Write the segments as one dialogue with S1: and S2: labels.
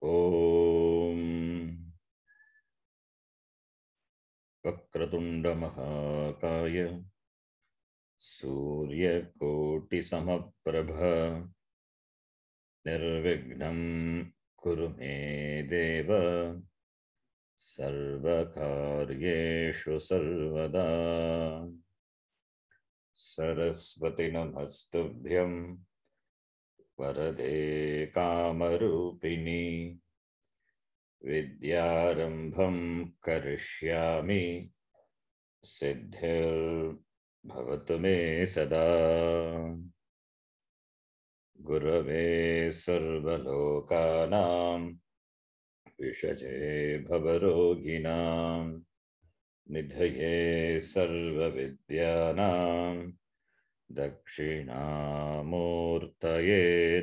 S1: ओम वक्रतुंड महाकाय सूर्यकोटिसमप्रभ निर्विघ्नं कुरु मे देव सर्वकार्येषु सर्वदा। सरस्वती नमस्तुभ्यं वरदे कामरूपिणी विद्यारंभं करिष्यामि सिद्धिर्भवतु मे सदा। गुरवे सर्वलोकानां विषजे भवरोगिणां निधये सर्वविद्यानां दक्षिणामूर्तये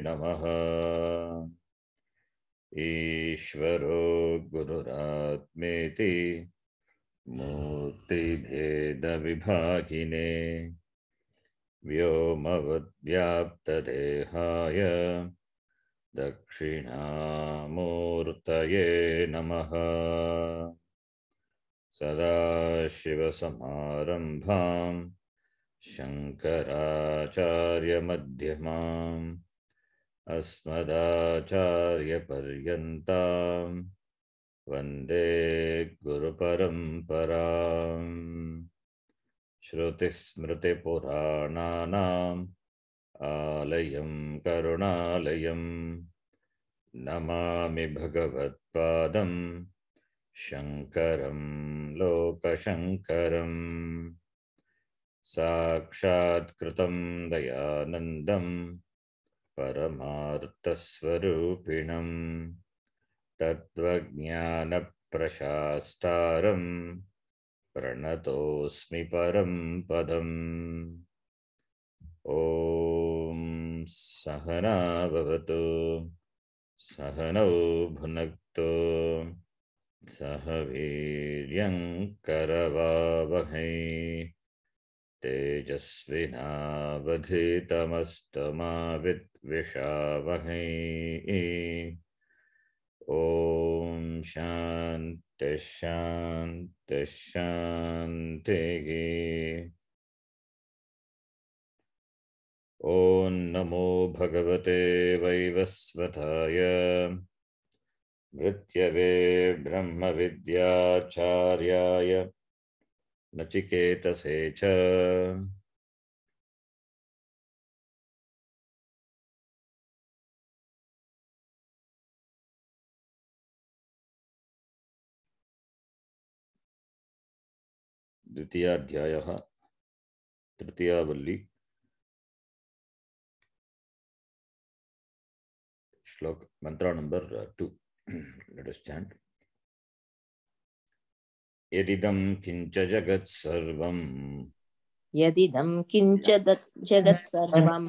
S1: नमः। ईश्वरो गुरुरात्मेति मूर्तिभेदविभागिने व्योमवद्व्याप्तदेहाय दक्षिणामूर्तये नमः। सदाशिवसमारम्भां शङ्कराचार्यमध्यमाम् अस्मदाचार्यपर्यन्तां वन्दे गुरुपरम्पराम्। श्रुतिस्मृतिपुराणानाम् आलयं करुणालयं नमामि भगवत्पादं शङ्करं लोकशङ्करम्। साक्षात्कृतं दयानन्दं परमार्थस्वरूपिणं तत्त्वज्ञानप्रशास्तारं प्रणतोऽस्मि परं पदम्। ॐ सहना भवतु सहनौ भुनक्तु सह वीर्यं करवावहै तेजस्विनावधीतमस्तु मा विद्विषावहै। ॐ शान्ति शान्ति शान्तिः। ॐ नमो भगवते वैवस्वताय मृत्यवे ब्रह्मविद्याचार्याय नचिकेतसे च द्वितीयाध्यायः तृतीयावल्ली श्लोक मंत्र नंबर 2। Let us chant. यदिदं किंच जगत् सर्वं
S2: यदिदं किंच जगत् सर्वं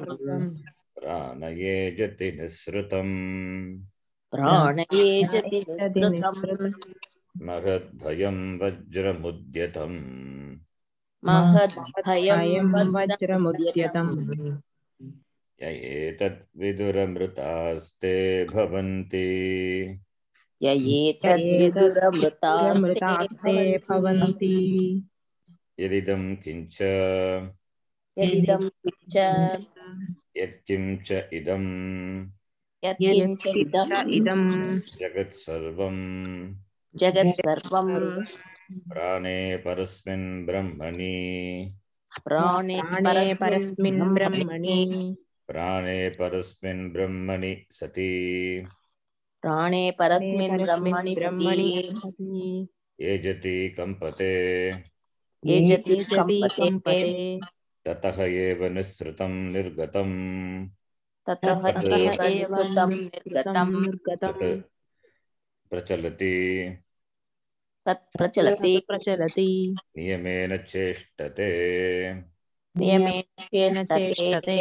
S1: प्राणये जति निःसृतम्
S2: प्राणये जति निःसृतम्
S1: महद्भयं वज्रमुद्यतम्
S2: महद्भयं
S3: वज्रमुद्यतम्
S1: य एतद्विदुरमृतास्ते भवन्ति
S2: य एतद्विदुरमृतास्ते
S3: भवन्ति
S1: यदिदं किंच
S2: यदिदं किंच
S1: यत्किंच इदं
S2: यत्किंच इदं
S1: जगत् सर्वं
S2: जगत् सर्वं
S1: प्राणे परस्मिन् ब्रह्मणि
S2: प्राणे
S3: परस्मिन् ब्रह्मणि
S1: प्राणे परस्मिन् ब्रह्मणि सति
S2: प्राणे परस्मिन् ब्रह्मणि सति
S1: ये जति कंपते
S2: ये जति कंपते
S1: ततः एव निःसृतं निर्गतं
S2: ततः एव निःसृतं निर्गतं
S1: तत् प्रचलति
S2: तत् प्रचलति
S1: नियमेन चेष्टते
S2: नियमेन चेष्टते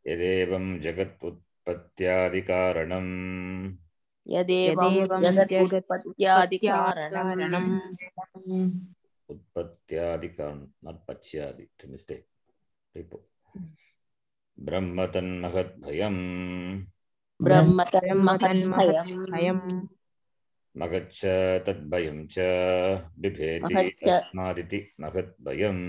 S1: यदेवं जगत् उत्पत्त्यादिकारणम्
S2: यदेवं जगत् उत्पत्त्यादिकारणम्
S1: उत्पत्त्यादिकारणं not पच्यादि मिस्टेक ब्रह्म तन्महद्भयम्
S2: ब्रह्म
S3: ब्रह्म
S2: तन्महद्भयम्
S3: भयम्
S1: महच्च तद्भयं च बिभेति
S2: महच्च
S1: अस्मादिति महद्भयम्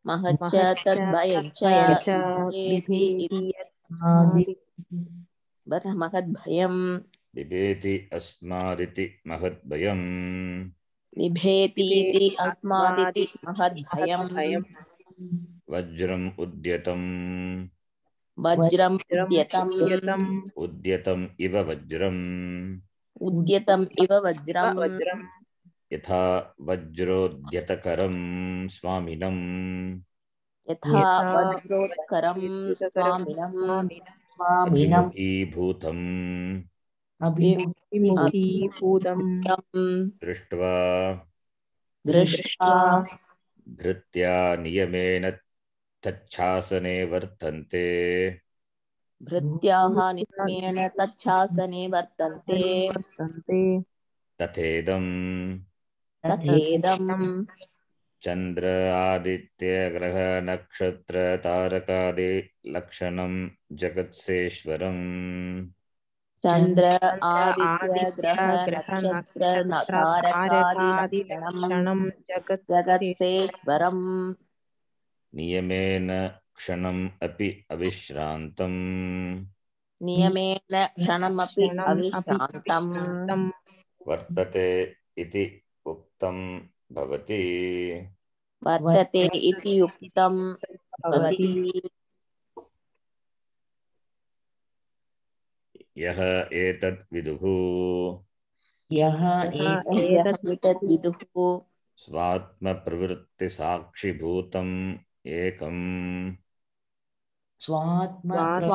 S2: महच्च
S3: महच्च
S2: तद्भयं च
S3: भयं च
S2: बिभेति
S3: बिभेति
S2: इति महद्भयम्
S1: बिभेति अस्मादिति महद्भयम्
S2: बिभेति इति
S3: बिभेति
S2: अस्मादिति
S3: अस्मादिति
S2: महद्भयम्
S3: महद्भयम्
S1: वज्रम् उद्यतम्
S2: वज्रम्
S3: वज्रम् उद्यतम्
S1: उद्यतम् इव वज्रम्
S2: उद्यतम् इव वज्रम्
S3: वज्रम्
S1: यथा वज्रोद्यतकरं स्वामिनम्
S2: यथा
S3: यथा
S2: वज्रोत्करम्
S3: वज्रोद्युतकरं
S2: स्वामिनम्
S1: अभिमुखीभूतम्
S3: विमुखीभूतं
S1: दृष्ट्वा
S2: दृष्ट्वा
S1: धृत्या नियमेन तच्छासने वर्तन्ते
S2: भृत्याः नियमेन तच्छासने वर्तन्ते
S3: वर्तन्ते
S1: तथेदम्
S2: तथेदम्
S1: चंद्र आदित्य ग्रह नक्षत्र तारकादि लक्षणं जगत्सेश्वरम्
S2: चंद्र आदित्य ग्रह
S3: ग्रह
S2: नक्षत्र
S3: नक्षत्र
S2: तारकादि
S3: तारकादि
S2: लक्षणम्
S3: लक्षणं जगत्सेश्वरम्
S2: जगत्सेश्वरम्
S1: नियमेन क्षणम् अपि अविश्रान्तम्
S2: नियमेन क्षणमपि अविश्रान्तम्
S3: विश्रान्तं
S1: वर्तते इति उक्तं भवति
S2: वर्तते इति उक्तं
S3: भवति
S2: भवति
S1: यः एतद् विदुः
S2: यः एतत् विदुः
S1: स्वात्मप्रवृत्तिसाक्षिभूतम् एकम्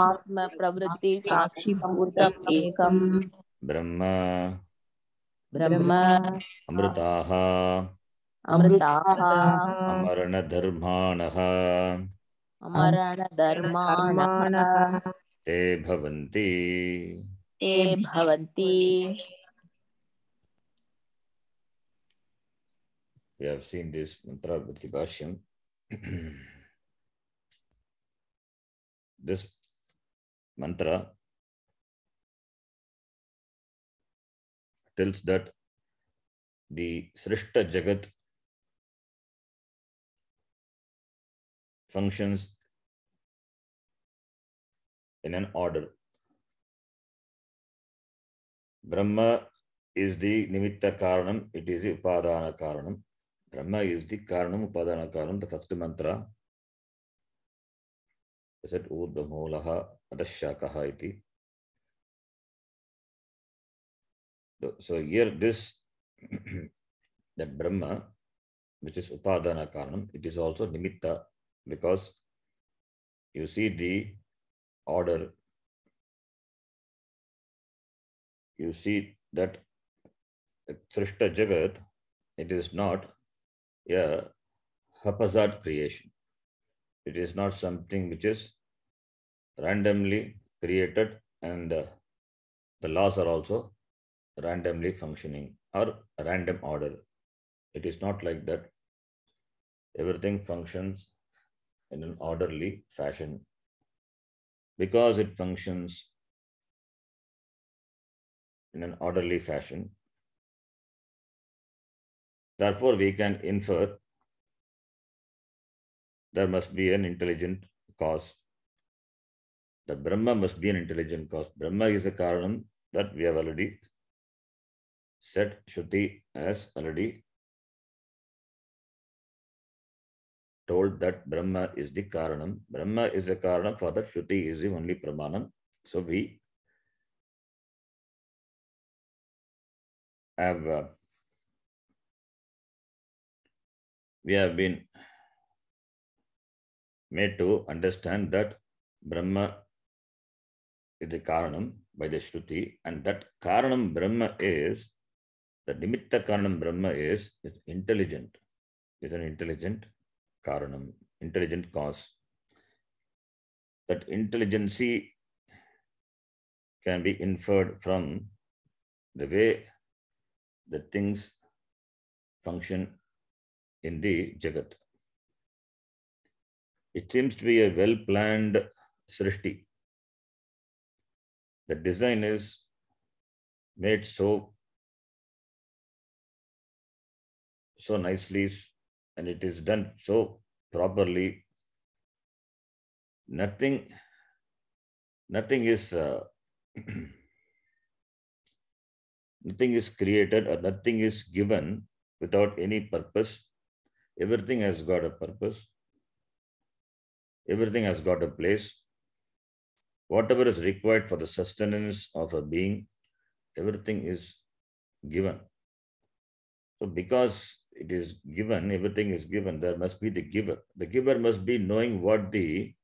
S2: स्वात्मप्रवृत्ति साक्षिभूतम् एकम्
S1: ब्रह्म
S2: ब्रह्म
S1: अमृताः
S2: अमृताः
S1: अमरणधर्माणः
S2: अमरणधर्माणः
S1: ते भवन्ति
S2: ते भवन्ति.
S1: We have seen this mantra with the Bhashyam. This mantra tells that the Srishta Jagat functions in an order. Brahma is the Nimitta Karanam, it is the Upadana Karanam. Brahma is the Karanam, Upadana Karanam. The first mantra is said Urdhva Mulaha Adashakaha iti. So here this that Brahma, which is Upadana Karanam, it is also Nimitta, because you see the order, you see that Srishta Jagat, it is not a haphazard creation. It is not something which is randomly created and the laws are also randomly functioning or random order. It is not like that. Everything functions in an orderly fashion. Because it functions in an orderly fashion, therefore we can infer there must be an intelligent cause. The Brahma must be an intelligent cause. Brahma is a Karanam that we have already said. Shruti has already told that Brahma is the Karanam. Brahma is a Karanam, for that Shruti is the only Pramanam. So we have been made to understand that Brahma is the Karanam by the Shruti, and that Karanam Brahma is, the Nimitta Karanam Brahma is intelligent, is an intelligent Karanam, intelligent cause. That intelligency can be inferred from the way the things function in the Jagat. It seems to be a well-planned Srishti. the design is made so nicely, and it is done so properly. Nothing is nothing is created or nothing is given without any purpose. Everything has got a purpose. Everything has got a place. Whatever is required for the sustenance of a being, everything is given. So because it is given, everything is given, there must be the giver. The giver must be knowing what the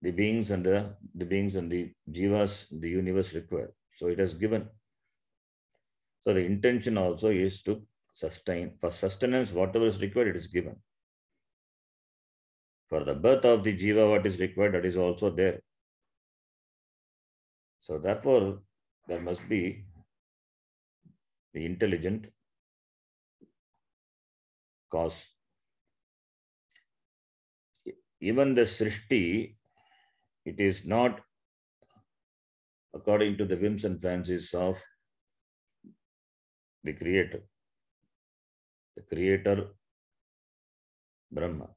S1: beings and the jivas, the universe require. So it has given. So the intention also is to sustain. For sustenance, whatever is required, it is given. For the birth of the jiva, what is required, that is also there. So therefore, there must be the intelligent cause. Even the Srishti, it is not according to the whims and fancies of the Creator. The Creator, Brahma.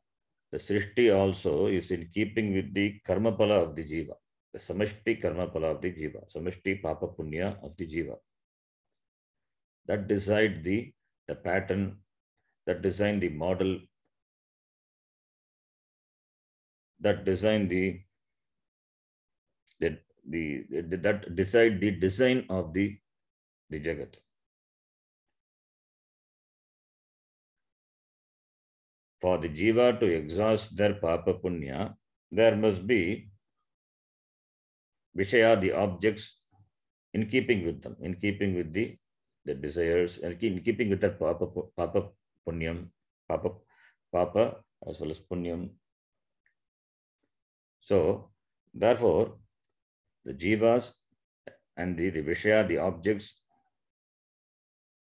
S1: The Srishti also is in keeping with the karma pala of the jiva, the samashti karma pala of the jiva, samashti papa punya of the jiva. That decide the pattern, that design the model, that design that decide the design of the Jagat. For the jiva to exhaust their papa punya, there must be vishaya, the objects, in keeping with them, in keeping with the desires, and in keeping with their papa punyam, papa as well as punyam. So, therefore, the jivas and the vishaya, the objects,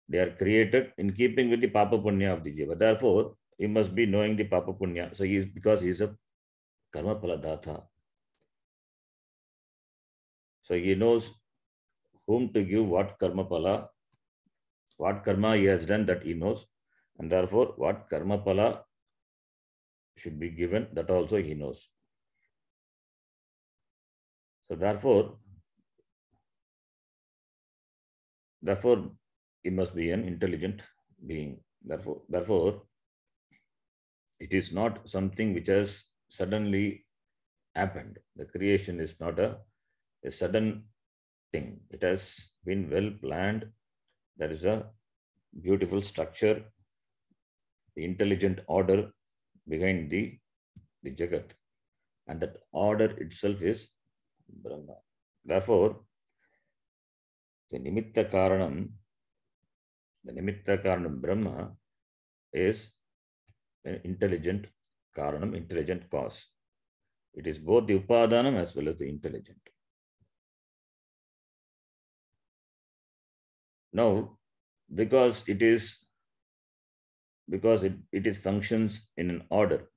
S1: they are created in keeping with the papa punya of the jiva. Therefore, he must be knowing the papa punya. So because he is a karma paladhatha. So he knows whom to give what karma pala, what karma he has done, that he knows, and therefore what karma pala should be given, that also he knows. So therefore he must be an intelligent being. Therefore it is not something which has suddenly happened. The creation is not a sudden thing. It has been well planned. There is a beautiful structure, the intelligent order behind the Jagat. And that order itself is Brahma. Therefore, the Nimitta Karanam Brahma is an intelligent Karanam, intelligent cause. It is both the Upadanam as well as the intelligent. Now, because it functions in an order.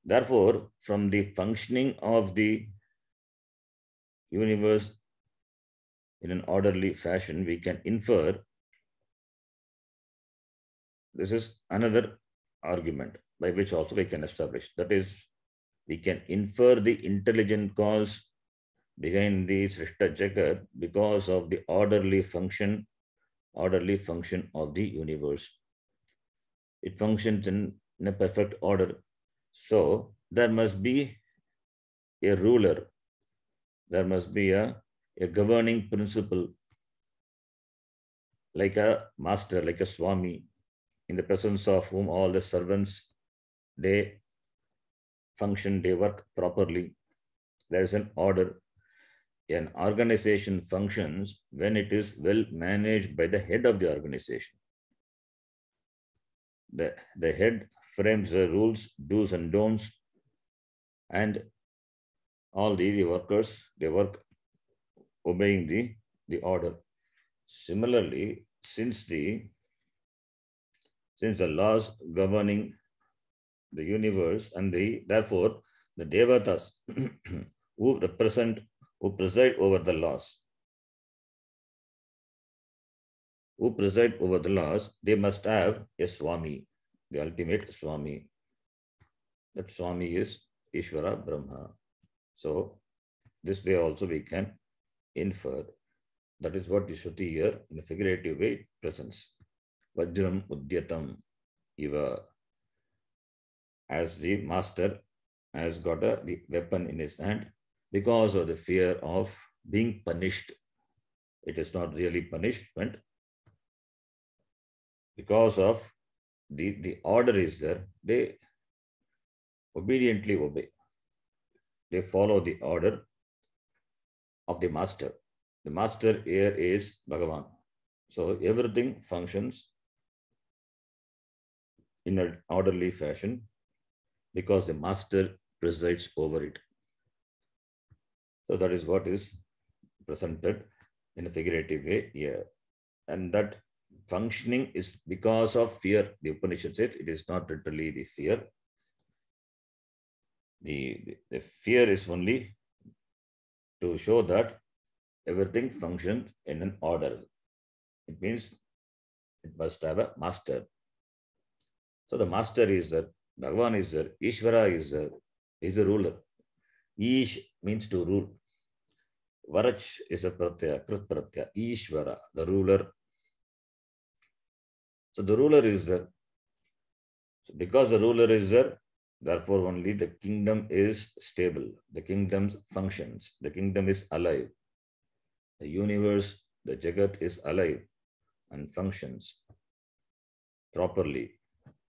S1: Therefore, from the functioning of the universe in an orderly fashion, we can infer. This is another argument by which also we can establish. That is, we can infer the intelligent cause behind the Srishta Jagat because of the orderly function of the universe. It functions in a perfect order. So there must be a ruler. There must be a governing principle, like a master, like a Swami, in the presence of whom all the servants, they function, they work properly. There is an order. An organization functions when it is well managed by the head of the organization. The head frames the rules, do's and don'ts, and all the workers, they work obeying the order. Similarly, since the laws governing the universe and therefore the devatas who represent who preside over the laws. Who preside over the laws, they must have a Swami, the ultimate Swami. That Swami is Ishvara Brahma. So this way also we can infer. That is what the Shruti here in a figurative way presents. Vajram Udyatam Iva. As the master has got the weapon in his hand because of the fear of being punished. It is not really punishment. Because of the order is there, they obediently obey. They follow the order of the master. The master here is Bhagavan. So everything functions in an orderly fashion because the master presides over it. So that is what is presented in a figurative way here. And that functioning is because of fear. The Upanishad says it is not literally the fear. The fear is only to show that everything functions in an order. It means it must have a master. So the master is there, Bhagavan is there, Ishvara is there, is a ruler. Ish means to rule. Varach is a pratyaya, krit pratyaya, Ishvara, the ruler. So the ruler is there. So because the ruler is there, therefore only the kingdom is stable. The kingdom functions. The kingdom is alive. The universe, the Jagat is alive and functions properly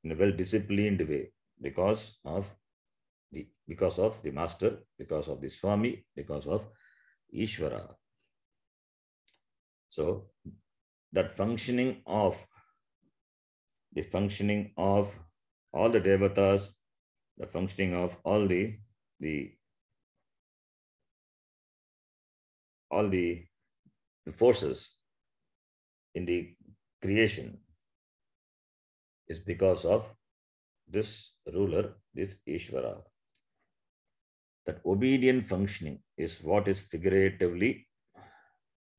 S1: in a well-disciplined way because of the master, because of the Swami, because of Ishvara. So that functioning of all the devatas, the functioning of all the forces in the creation is because of this ruler, this Ishvara. That obedient functioning is what is figuratively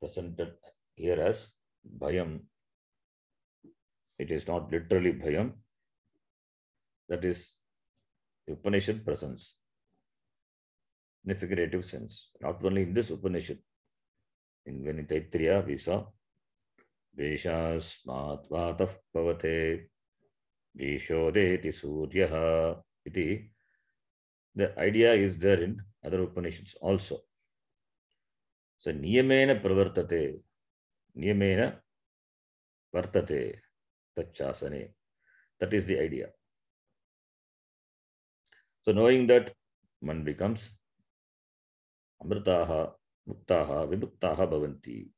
S1: presented here as Bhayam. It is not literally Bhayam. That is the Upanishad presence in a figurative sense. Not only in this Upanishad. In Taittiriya we saw Veshasmat Vataf Pavate Vishodeti Suryaha iti. The idea is there in other Upanishads also. So Niyamena Pravartate, Niyamena Vartate, Tachasane. That is the idea. So knowing that, one becomes Amritaha, Muktaha, Vimuktaha Bhavanti.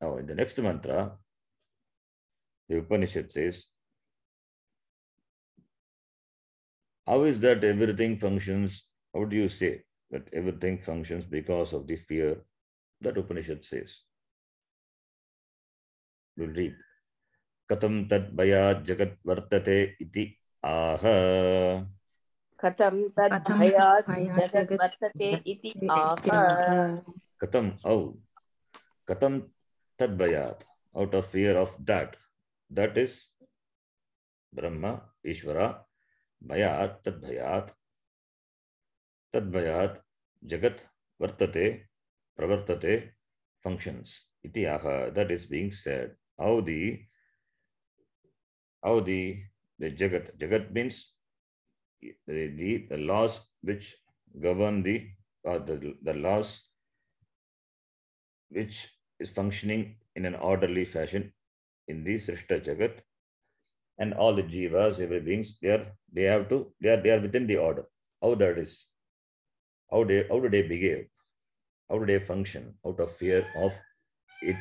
S1: Now in the next mantra, the Upanishad says, how is that everything functions? How do you say that everything functions because of the fear? That Upanishad says. We'll read. Katam tad bhayat jagat vartate iti aha.
S2: Katam tad bhayat jagat vartate iti aha.
S1: Katam, how? Katam tad bhayat, out of fear of that. That is Brahma, Ishvara, bhayat, tad bhayat, jagat vartate, pravartate, functions. Iti aha, that is being said. How the jagat. Jagat means the laws which govern the laws which is functioning in an orderly fashion in the Srishta Jagat, and all the jivas, every beings, they are within the order. How that is? How do they behave? How do they function out of fear of it?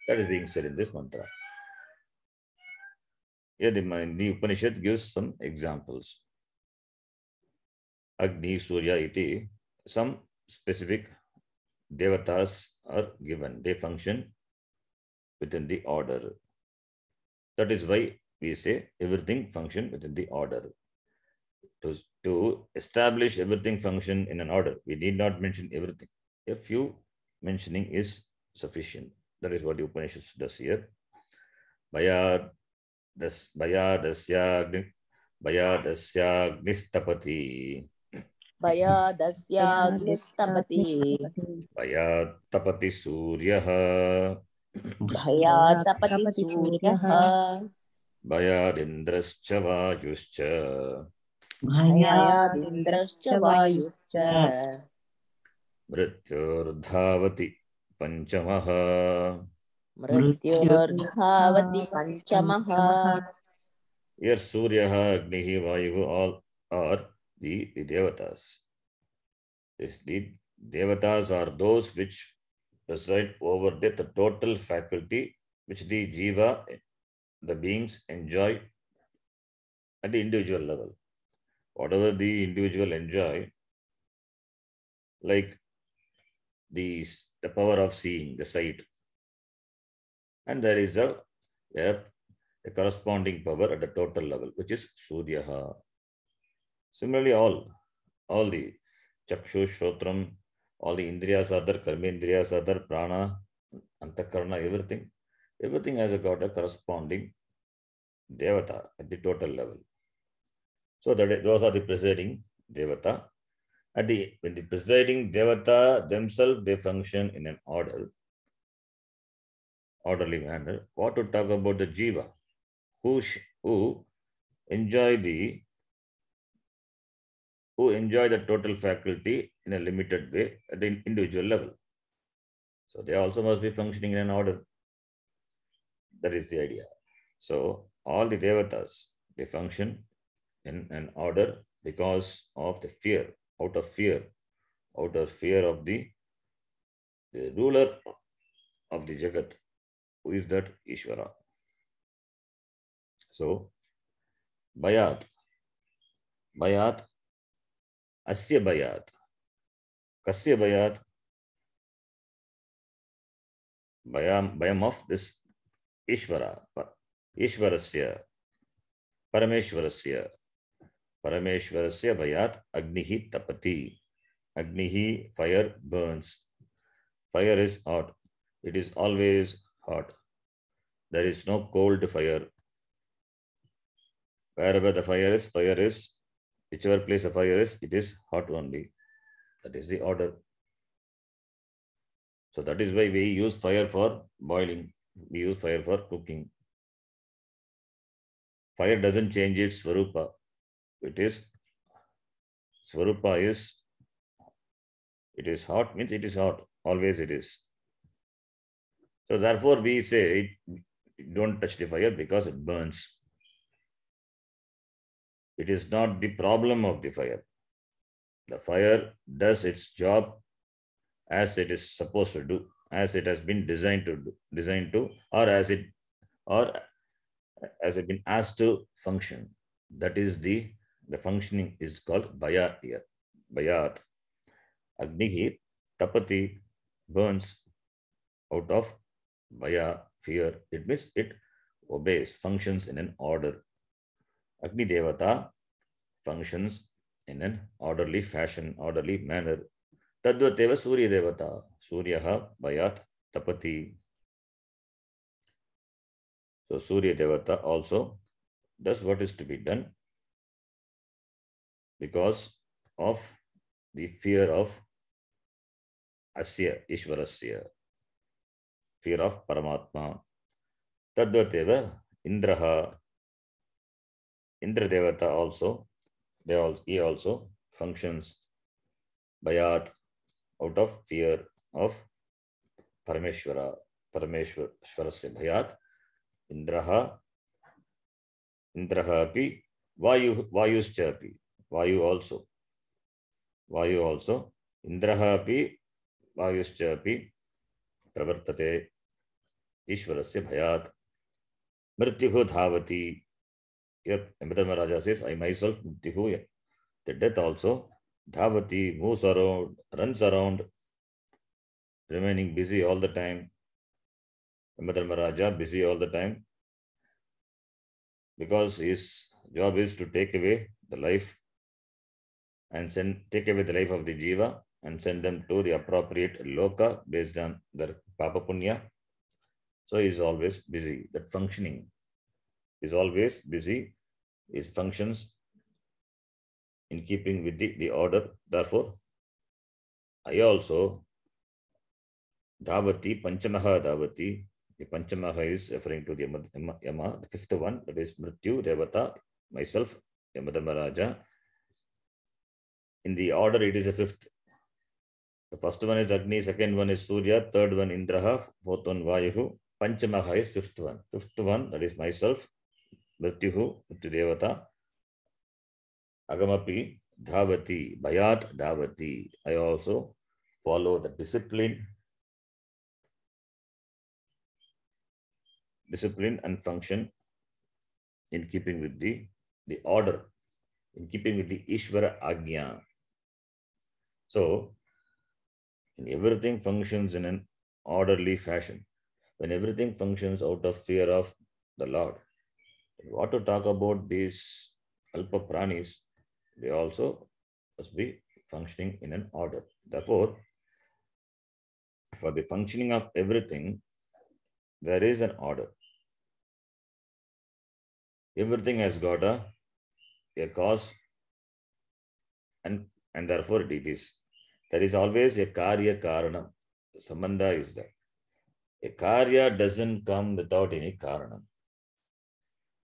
S1: That is being said in this mantra. Here the Upanishad gives some examples. Agni, Surya, iti, some specific devatas are given. They function within the order. That is why we say everything function within the order. to establish everything function in an order. We need not mention everything. A few mentioning is sufficient. That is what the Upanishad does here. Bhayadasyagnistapati.
S2: भयादस्याग्निस्तपति
S1: Bhayatapati suryaha.
S2: भयातपति सूर्यः
S1: Bhayadendrascha vayuscha.
S2: भयादिन्द्रश्च वायुश्च
S1: Mrityurdhavati panchamaha.
S2: मृत्युर्धावति पञ्चमः
S1: Here Suryaha, Agnihi, Vayuhu, all are the devatas. The devatas are those which preside over the total faculty which the jiva, the beings, enjoy at the individual level. Whatever the individual enjoy, like the power of seeing, the sight, and there is a corresponding power at the total level, which is Suryaha. Similarly, all the Chakshu, Shotram, all the Indriyas are there, Karmendriyas are there, Prana, Antakarana, everything has got a corresponding Devata at the total level. So those are the presiding Devata. When the presiding Devata themselves, they function in an orderly manner. What to talk about the Jiva, who enjoy the total faculty in a limited way at the individual level. So they also must be functioning in an order. That is the idea. So all the devatas, they function in an order because of the fear, out of fear of the ruler of the Jagat, who is that Ishvara. So Bhayat, Asya Bhayat, Kasya Bhayat, Bhayam of this Ishvara, Ishvarasya, Parameshwarasya Bhayat, Agnihi Tapati. Agnihi, fire burns. Fire is hot. It is always hot. There is no cold fire. Wherever the fire is, whichever place the fire is, it is hot only. That is the order. So that is why we use fire for boiling. We use fire for cooking. Fire doesn't change its Swarupa. Swarupa is, it is hot, means it is hot. Always it is. So therefore we say, don't touch the fire because it burns. It is not the problem of the fire. The fire does its job as it is supposed to do, as it has been designed to, or as it been asked to function. That is the functioning is called Bhayat here. Bhayat. Agnihi Tapati burns out of Bhaya, fear. It means it obeys, functions in an order. Agni Devata functions in an orderly fashion, orderly manner. Tadvateva Surya Devata. Suryaha Bhayat Tapati. So Surya Devata also does what is to be done because of the fear of Asya, Ishvarasya, fear of Paramatma. Tadvateva Indraha. Indra Devata also, he also functions Bhayat out of fear of Parameshwara, Parameshwarasya Bhayat. Indraha api, Vayuscha api, Vayu also, Indraha api, Vayuscha api, Pravartate Ishvarasya Bhayat. Mrityuhu Dhavati. Here, Yamdharmaraja says, I myself, Mrityuhu, the death also, Dhavati, moves around, runs around, remaining busy all the time. Yamdharmaraja, busy all the time, because his job is to take away the life and take away the life of the jiva and send them to the appropriate loka based on their papa punya. So he is always busy. That functioning is always busy. His functions in keeping with the order. Therefore, I also Dhavati, Panchamaha Dhavati. The Panchamaha is referring to the Yama, the fifth one, that is Mrityu, Devata, myself, Yamadhamaraja. In the order, it is a fifth. The first one is Agni, second one is Surya, third one Indraha, fourth one Vayuhu. Panchamaha is fifth one. Fifth one, that is myself, Mrityuhu, Mrityu Devata. Agamapi, Dhavati, Bhayat Dhavati. I also follow the discipline and function in keeping with the order, in keeping with the Ishvara Agnya. So, when everything functions in an orderly fashion, when everything functions out of fear of the Lord, what to talk about these Alpa Pranis, they also must be functioning in an order. Therefore, for the functioning of everything, there is an order. Everything has got a cause, and therefore it is. There is always a karya karanam. Sambandha is there. A karya doesn't come without any karanam.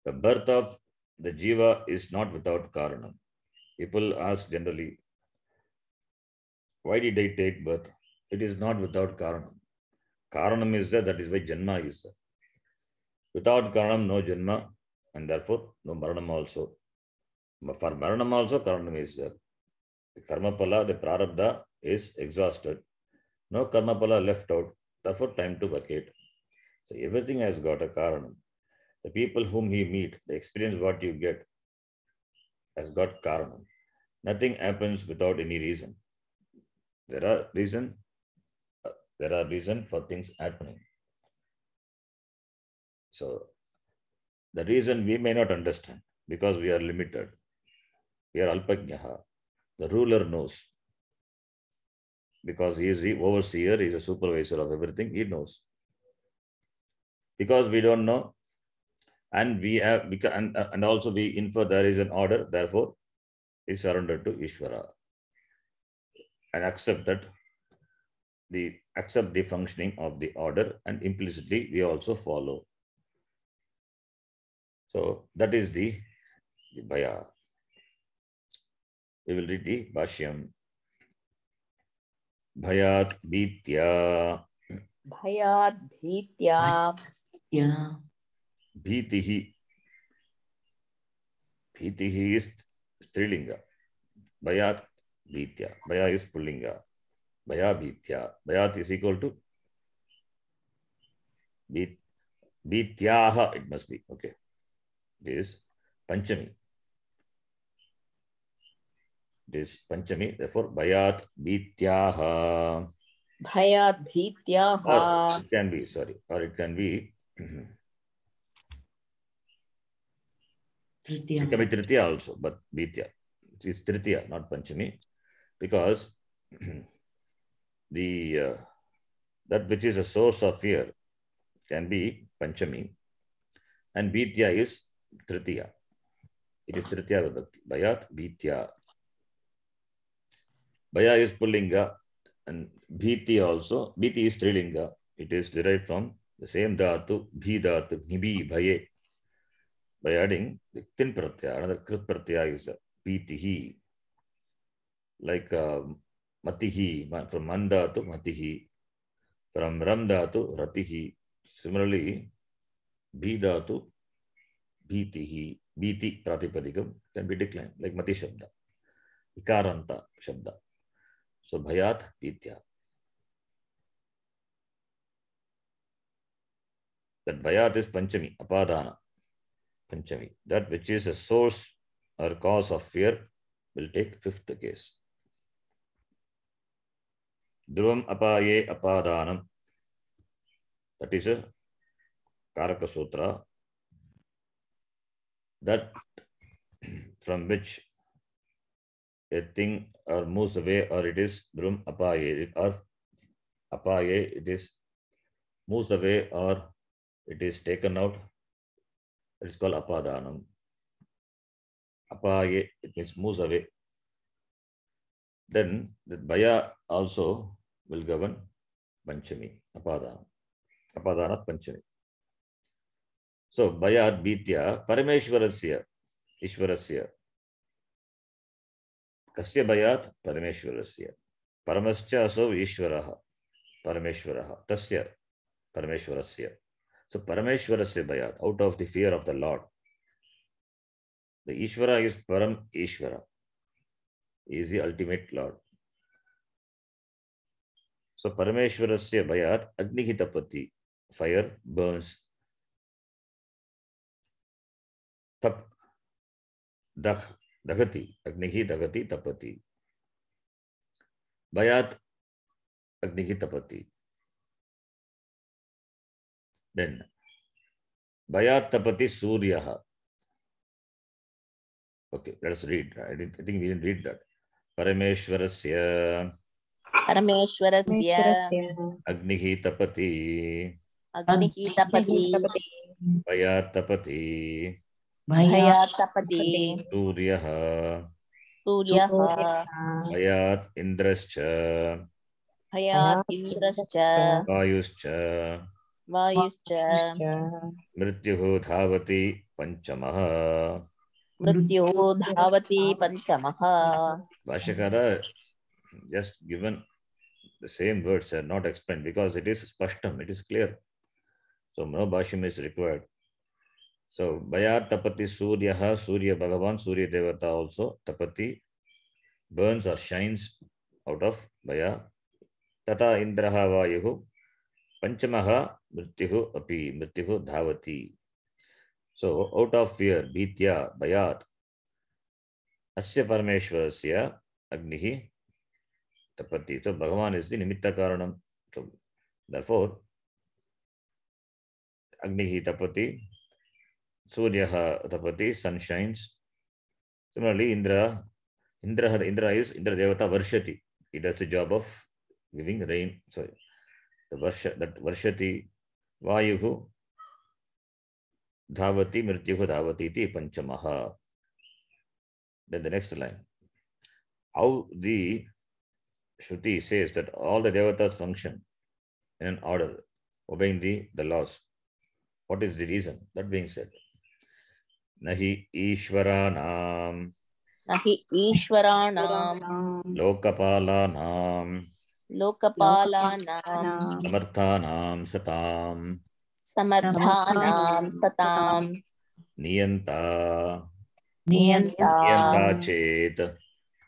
S1: The birth of the jiva is not without karanam. People ask generally, why did I take birth? It is not without karanam. Karanam is there, that is why janma is there. Without karanam, no janma, and therefore no maranam also. For maranam also, karanam is there. The karma pala, the prarabdha is exhausted. No karma pala left out. Therefore, time to vacate. So everything has got a karanam. The people whom you meet, the experience what you get has got karanam. Nothing happens without any reason. There are reason for things happening. So the reason we may not understand because we are limited. We are alpajnaha. The ruler knows. Because he is the overseer, he is a supervisor of everything, he knows. Because we don't know, and we have, and also we infer there is an order, therefore, is surrendered to Ishvara. And accept the functioning of the order, and implicitly we also follow. So that is the Bhaya. We will read the Bhashyam. Bhayat Bhitya.
S2: Bhayat Bhitya.
S1: Bhitihi. Bhitihi is Strilinga. Bhayat Bhitya. Bhaya is Pullinga. Bhaya Bhitya. Bhayat is equal to Bhityaha, it must be. Okay. This Panchami. This Panchami. Therefore, Bhayat Bhityaha.
S2: Bhayat Bhityaha.
S1: Or it can be, or it can be. It can be Tritiya also, but Bhitya. It is Tritiya, not Panchami, because that which is a source of fear can be Panchami, and Bhitya is Tritiya. It is Tritiya Vibhakti. Bhayat Bhitya. Bhaya is Pullinga, and Bhiti also. Bhiti is Strilinga. It is derived from the same dhatu, Bhi dhatu, Nibi, Bhaye. By adding the Tin Pratyaya, another Krit Pratyaya is the Bhitihi. Like Matihi, from Manda to Matihi, from Ramda to Ratihi. Similarly, Bhida to Bhitihi, Bhiti Pratipadikam can be declined, like Mati Shabda, Ikaranta Shabda. So Bhayat Bhitya. That Bhayat is Panchami, Apadana. Panchami. That which is a source or cause of fear will take fifth case. Dhruvam apaye apadanam. That is a Karaka Sutra. That from which a thing or moves away, or it is brum apaye, or apaye, it is moves away or it is taken out. It is called apadanam. Apaye, it means moves away. Then the baya also will govern Panchami, apadana. Apadana Panchami. So bayat bhitya parameshwarasya, ishwarasya. Kasya bayat parameshwarasya. Paramascha asau ishwaraha, parameshwaraha. Tasya parameshwarasya. So parameshwarasya bayat, out of the fear of the Lord. The Ishvara is Param Ishvara. He is the ultimate Lord. So Parameshwarasya bayat Agnihi tapati. Fire burns. Tap dagati. Agnihi dagati tapati. Bayat Agnihi tapati. Then bayat tapati Suryaha. Okay, let us read. I think we didn't read that. Parameshwarasya Agnihi tapati.
S2: Agnihi tapati.
S1: Bayat tapati.
S2: Bhayat tapati.
S1: Suryaha. Bayat Indrascha.
S2: Bhayat indrascha.
S1: Vayuscha. Mrityuhu dhavati panchamaha.
S2: Mrityuhu dhavati panchamaha.
S1: Bhashyakara just given the same words are not explained because it is spashtam, it is clear. So no bhashyam is required. So bayat tapati suryaha, Surya Bhagavan, Surya Devata also tapati burns or shines out of baya. Tata indraha vayuhu panchamaha mrityuhu api, mrityuhu dhavati. So out of fear, bhitya, bayat, asya parameshwarasya agnihi tapati. So Bhagavan is the nimitta karanam. So therefore, agnihi tapati, suryaha tapati, sun shines. Similarly, Indra is Indra Devata Varshati. He does the job of giving rain. Sorry, the Varsha, that Varshati, Vayuhu, Dhavati, Mrityuhu Dhavati iti Panchamaha. Then the next line. How the Shruti says that all the Devatas function in an order, obeying the laws. What is the reason? That being said, Nahi Ishvaranam,
S2: Nahi Ishvaranam,
S1: Lokapalanam,
S2: Lokapalanam,
S1: Samarthanam Satam,
S2: Samarthanam Satam,
S1: Niyanta,
S2: Niyanta,
S1: Chet,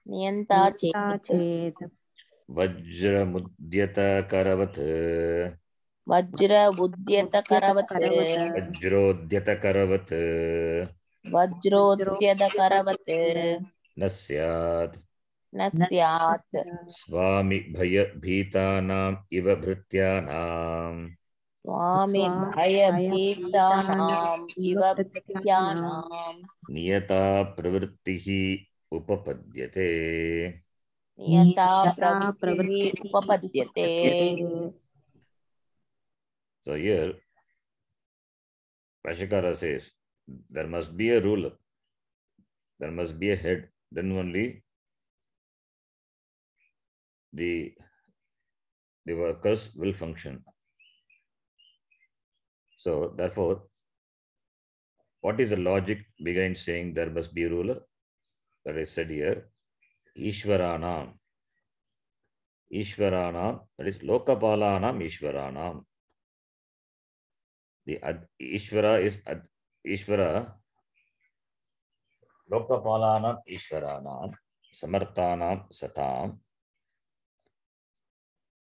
S2: Niyanta Chet,
S1: Vajramudyata Karavat,
S2: Vajra Udyata Karavat,
S1: Vajrodyata Karavat,
S2: Vajrotyada Karavat,
S1: Nasyat,
S2: Nasyat,
S1: Swami Bhaya Bhitanam Iva Bhrityanam,
S2: Swami Bhaya Bhitanam, Iva Bhrityanam,
S1: Niyata Pravrittihi Upapadyate.
S2: Niyata Pravritti Upapadyate.
S1: So here, Bhashyakara says, there must be a ruler, there must be a head, then only the workers will function. So therefore, what is the logic behind saying there must be a ruler? That is said here, Ishvaranam. Ishvaranam, that is Lokapalanam Ishvaranam. The Ishvara is Ishvara, Lokapalanam Ishvaranam, Samarthanam Satam.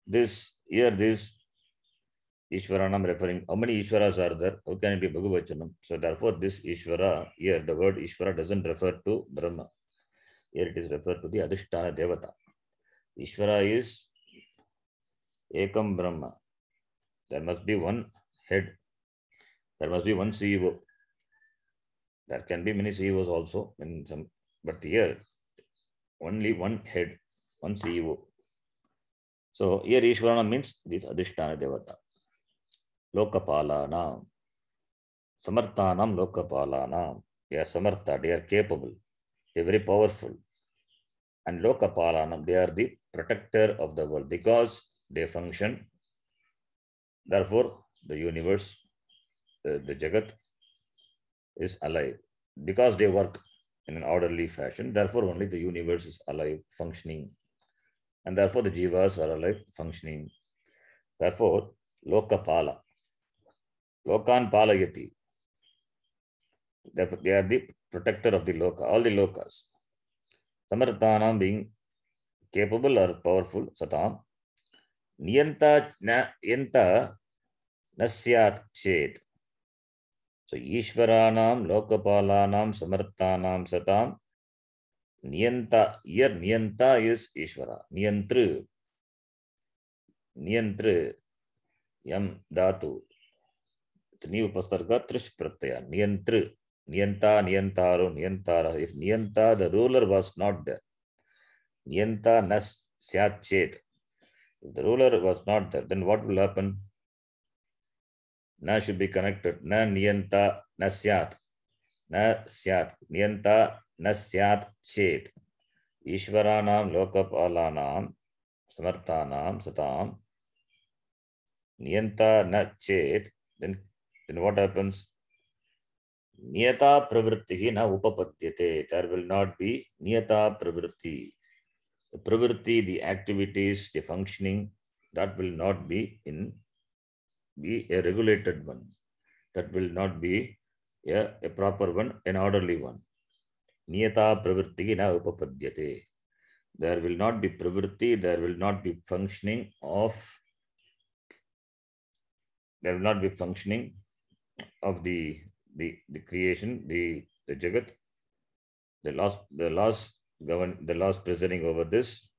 S1: This Ishvaranam referring, how many Ishvaras are there? How can it be Bhagavachanam? So therefore this Ishvara, here the word Ishvara doesn't refer to Brahma. Here it is referred to the Adhisthana Devata. Ishvara is Ekam Brahma. There must be one head. There must be one CEO. There can be many CEOs also in some, but here only one head, one CEO. So here Ishvarana means this Adhisthana Devata. Lokapalanam, Samarthanam Lokapalanam. They are Samartha, they are capable, they are very powerful. And Lokapalanam, they are the protector of the world because they function. Therefore, the universe, the Jagat is alive. Because they work in an orderly fashion, therefore only the universe is alive, functioning. And therefore the jivas are alive, functioning. Therefore, Lokapala, Lokan Palayati. Therefore, they are the protector of the Loka, all the Lokas. Samarthanam being capable or powerful, Satam. Niyanta yanta nasyat chet. So, Ishvaranam, Lokapalanam, Samarthanam, Satam. Niyanta, here Niyanta is Ishvara. Niyantru. Niyantru. Yam Dhatu. The new Pastarga Trish Pratyaya. Niyantru. Niyanta, Niyantaro, Niyantara. If Niyanta, the ruler, was not there. Niyanta nas syat chet. If the ruler was not there, then what will happen? Na should be connected. Na niyanta nasyat. Na syat. Niyanta nasyat chet. Ishvaranam lokapalanam samarthanam satam. Niyanta na chet. Then what happens? Niyata pravrittihi na upapadyate. There will not be niyata pravritti. The pravritti, the activities, the functioning, that will not be a regulated one. That will not be a proper one, an orderly one. Niyata pravritti na upapadyate. There will not be pravritti, there will not be functioning of the creation, the Jagat, the laws govern, the laws presiding over this,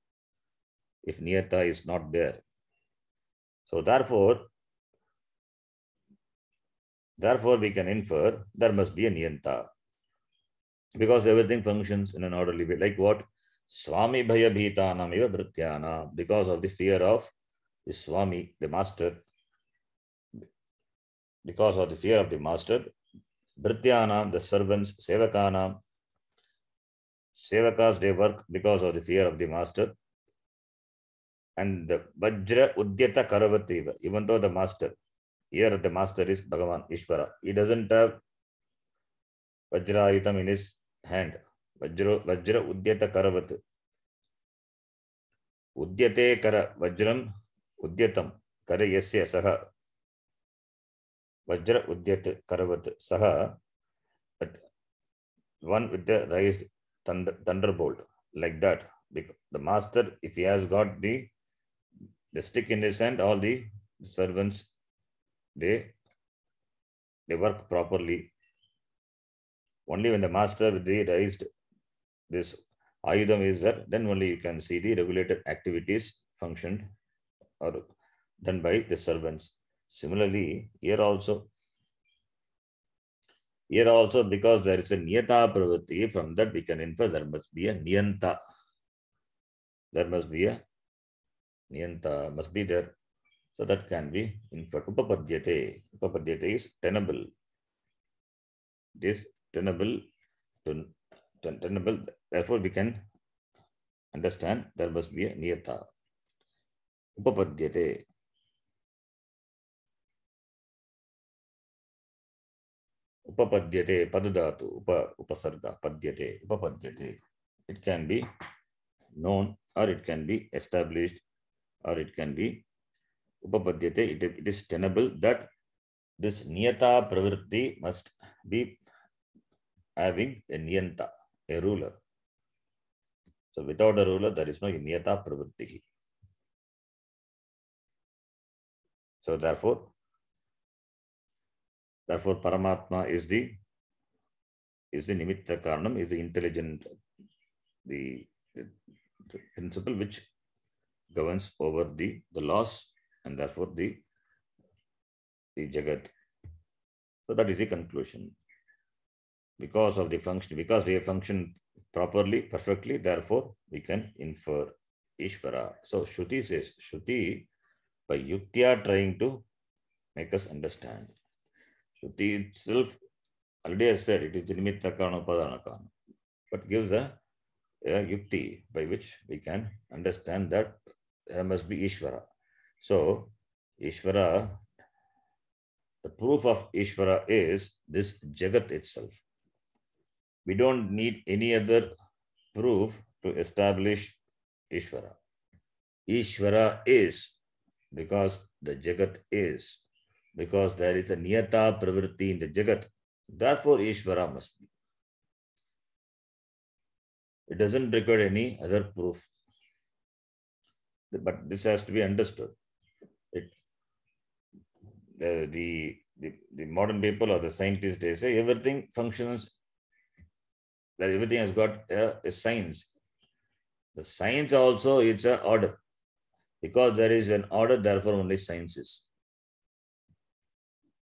S1: if niyata is not there. So therefore we can infer there must be a niyanta, because everything functions in an orderly way. Like what? Swami bhaya bhitanam eva bhrityana. Because of the fear of the Swami, the master, because of the fear of the master, bhrityanam, the servants, sevakanam, sevakas, they work because of the fear of the master. And the Vajra Udyata Karavativa, even though the master, here the master is Bhagavan, Ishvara, he doesn't have Vajrayutam in his hand. Vajra Udyata Karavat. Udyate Kara Vajram Udyatam Kara Yasya Saha. Vajra Udyate Karavat Saha, but one with the raised thunderbolt, like that. Because the master, if he has got the stick in his hand, all the servants, they work properly. Only when the master with the raised this ayudam is there, then only you can see the regulated activities functioned or done by the servants. Similarly, here also, because there is a niyata pravritti, from that we can infer there must be a niyanta. There must be a niyanta, must be there. So that can be inferred. Upapadyate. Upapadyate is tenable. It is tenable. Tenable. Therefore, we can understand there must be a niyata. Upapadyate. Upapadyate, padadatu, upasarga, padyate, upapadyate. It can be known, or it can be established, or it can be upapadyate. It is tenable that this niyata pravritti must be having a niyanta, a ruler. So without a ruler, there is no niyata pravritti. So therefore Paramatma is the nimitta karanam, is the intelligent, the principle which governs over the laws, and therefore the Jagat. So that is the conclusion. Because of the function, because they function properly, perfectly, therefore we can infer Ishvara. So Shruti says, Shruti by Yuktya trying to make us understand. Shruti itself, already I said, it is Nimitta Karana Upadana Karana, but gives a Yukti by which we can understand that there must be Ishvara. So Ishvara, the proof of Ishvara is this Jagat itself. We don't need any other proof to establish Ishvara. Ishvara is because the Jagat is, because there is a Niyata Pravritti in the Jagat. Therefore, Ishvara must be. It doesn't require any other proof. But this has to be understood. The modern people or the scientists, they say everything functions, that everything has got a science. The science also, it's an order. Because there is an order, therefore only science is.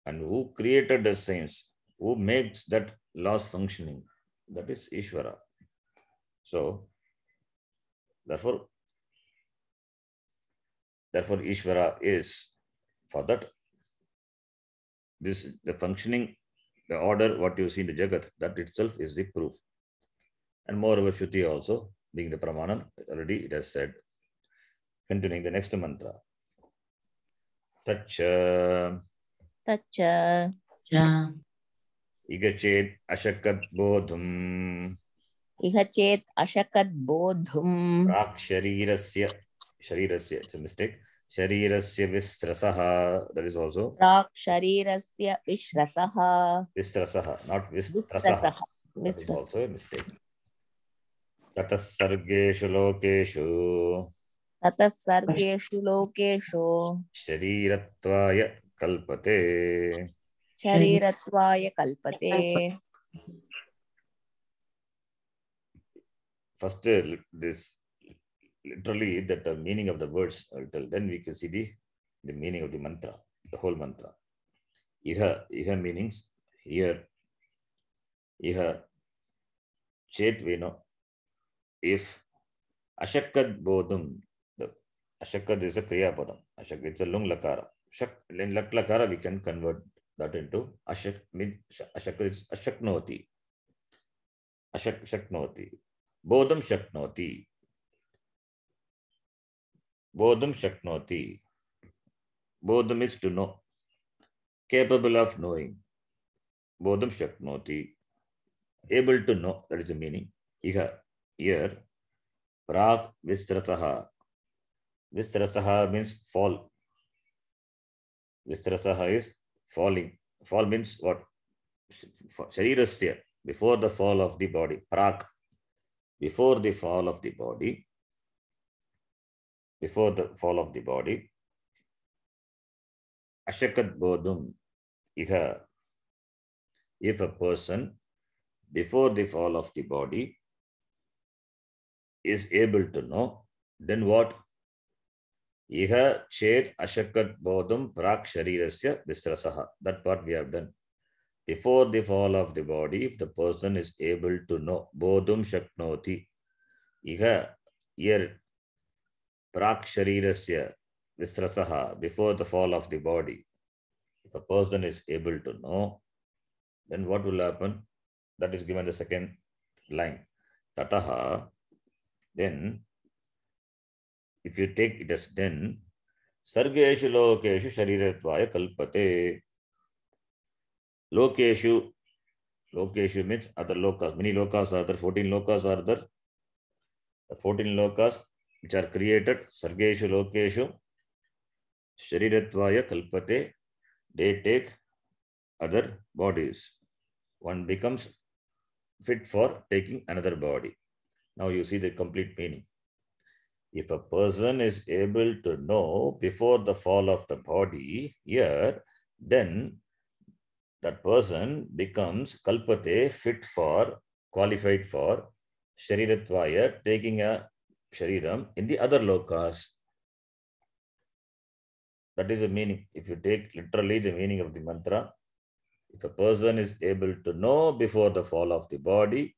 S1: And who created the science? Who makes that laws functioning? That is Ishvara. So, therefore Ishvara is, for that, this the functioning, the order, what you see in the Jagat, that itself is the proof. And moreover, Shruti also, being the Pramanam, already it has said. Continuing the next mantra. Tacha
S2: Tacha
S1: igachet ashakat bodhum
S2: iha chet ashakad bodhum
S1: prak sharirasya, it's a mistake, sharirasya visrasaha, that is also
S2: prak sharirasya vishrasaha
S1: visrasaha, not vistrasaha,
S2: visrasaha
S1: that is also a mistake. Tatas sargeshu lokeshu
S2: tatas sargeshu lokeshu
S1: sharirattvaya kalpate.
S2: sharirattvaya kalpate.
S1: First, this literally that the meaning of the words, then we can see the meaning of the mantra, the whole mantra. Iha meanings here. Iha chet, we know. If ashakad bodhum, the ashakad is a kriya padam. Ashak, it's a lung lakara. In lak lakara, we can convert that into ashak. Ashak is ashaknoti. Ashak shaknoti. Bodham shaknoti. Bodham shaknoti. Bodham is to know. Capable of knowing. Bodham shaknoti. Able to know, that is the meaning. Iha, here, prak vistrataha. Vistrataha means fall. Vistrataha is falling. Fall means what? Sharirasya, before the fall of the body. Prak, before the fall of the body. Before the fall of the body. Ashakat bodhum. Iha, if a person, before the fall of the body, is able to know, then what? Iha chet ashakat bodhum prak sharirasya vistrasaha. That's what we have done. Before the fall of the body, if the person is able to know, bodhum shaknoti. Iha, here, prak sharirasya vistrasaha, before the fall of the body. If a person is able to know, then what will happen? That is given the second line. Tataha, then, if you take it as then, sargeshu lokeshu sharirattvaya kalpate. Lokeshu means other lokas. Many lokas are there, 14 lokas are there. The 14 lokas which are created, sargeshu lokeshu sharirattvaya kalpate, they take other bodies. One becomes fit for taking another body. Now you see the complete meaning. If a person is able to know before the fall of the body here, then that person becomes kalpate, fit for, qualified for sharirattvaya, taking a shariram in the other lokas. That is the meaning. If you take literally the meaning of the mantra, if a person is able to know before the fall of the body,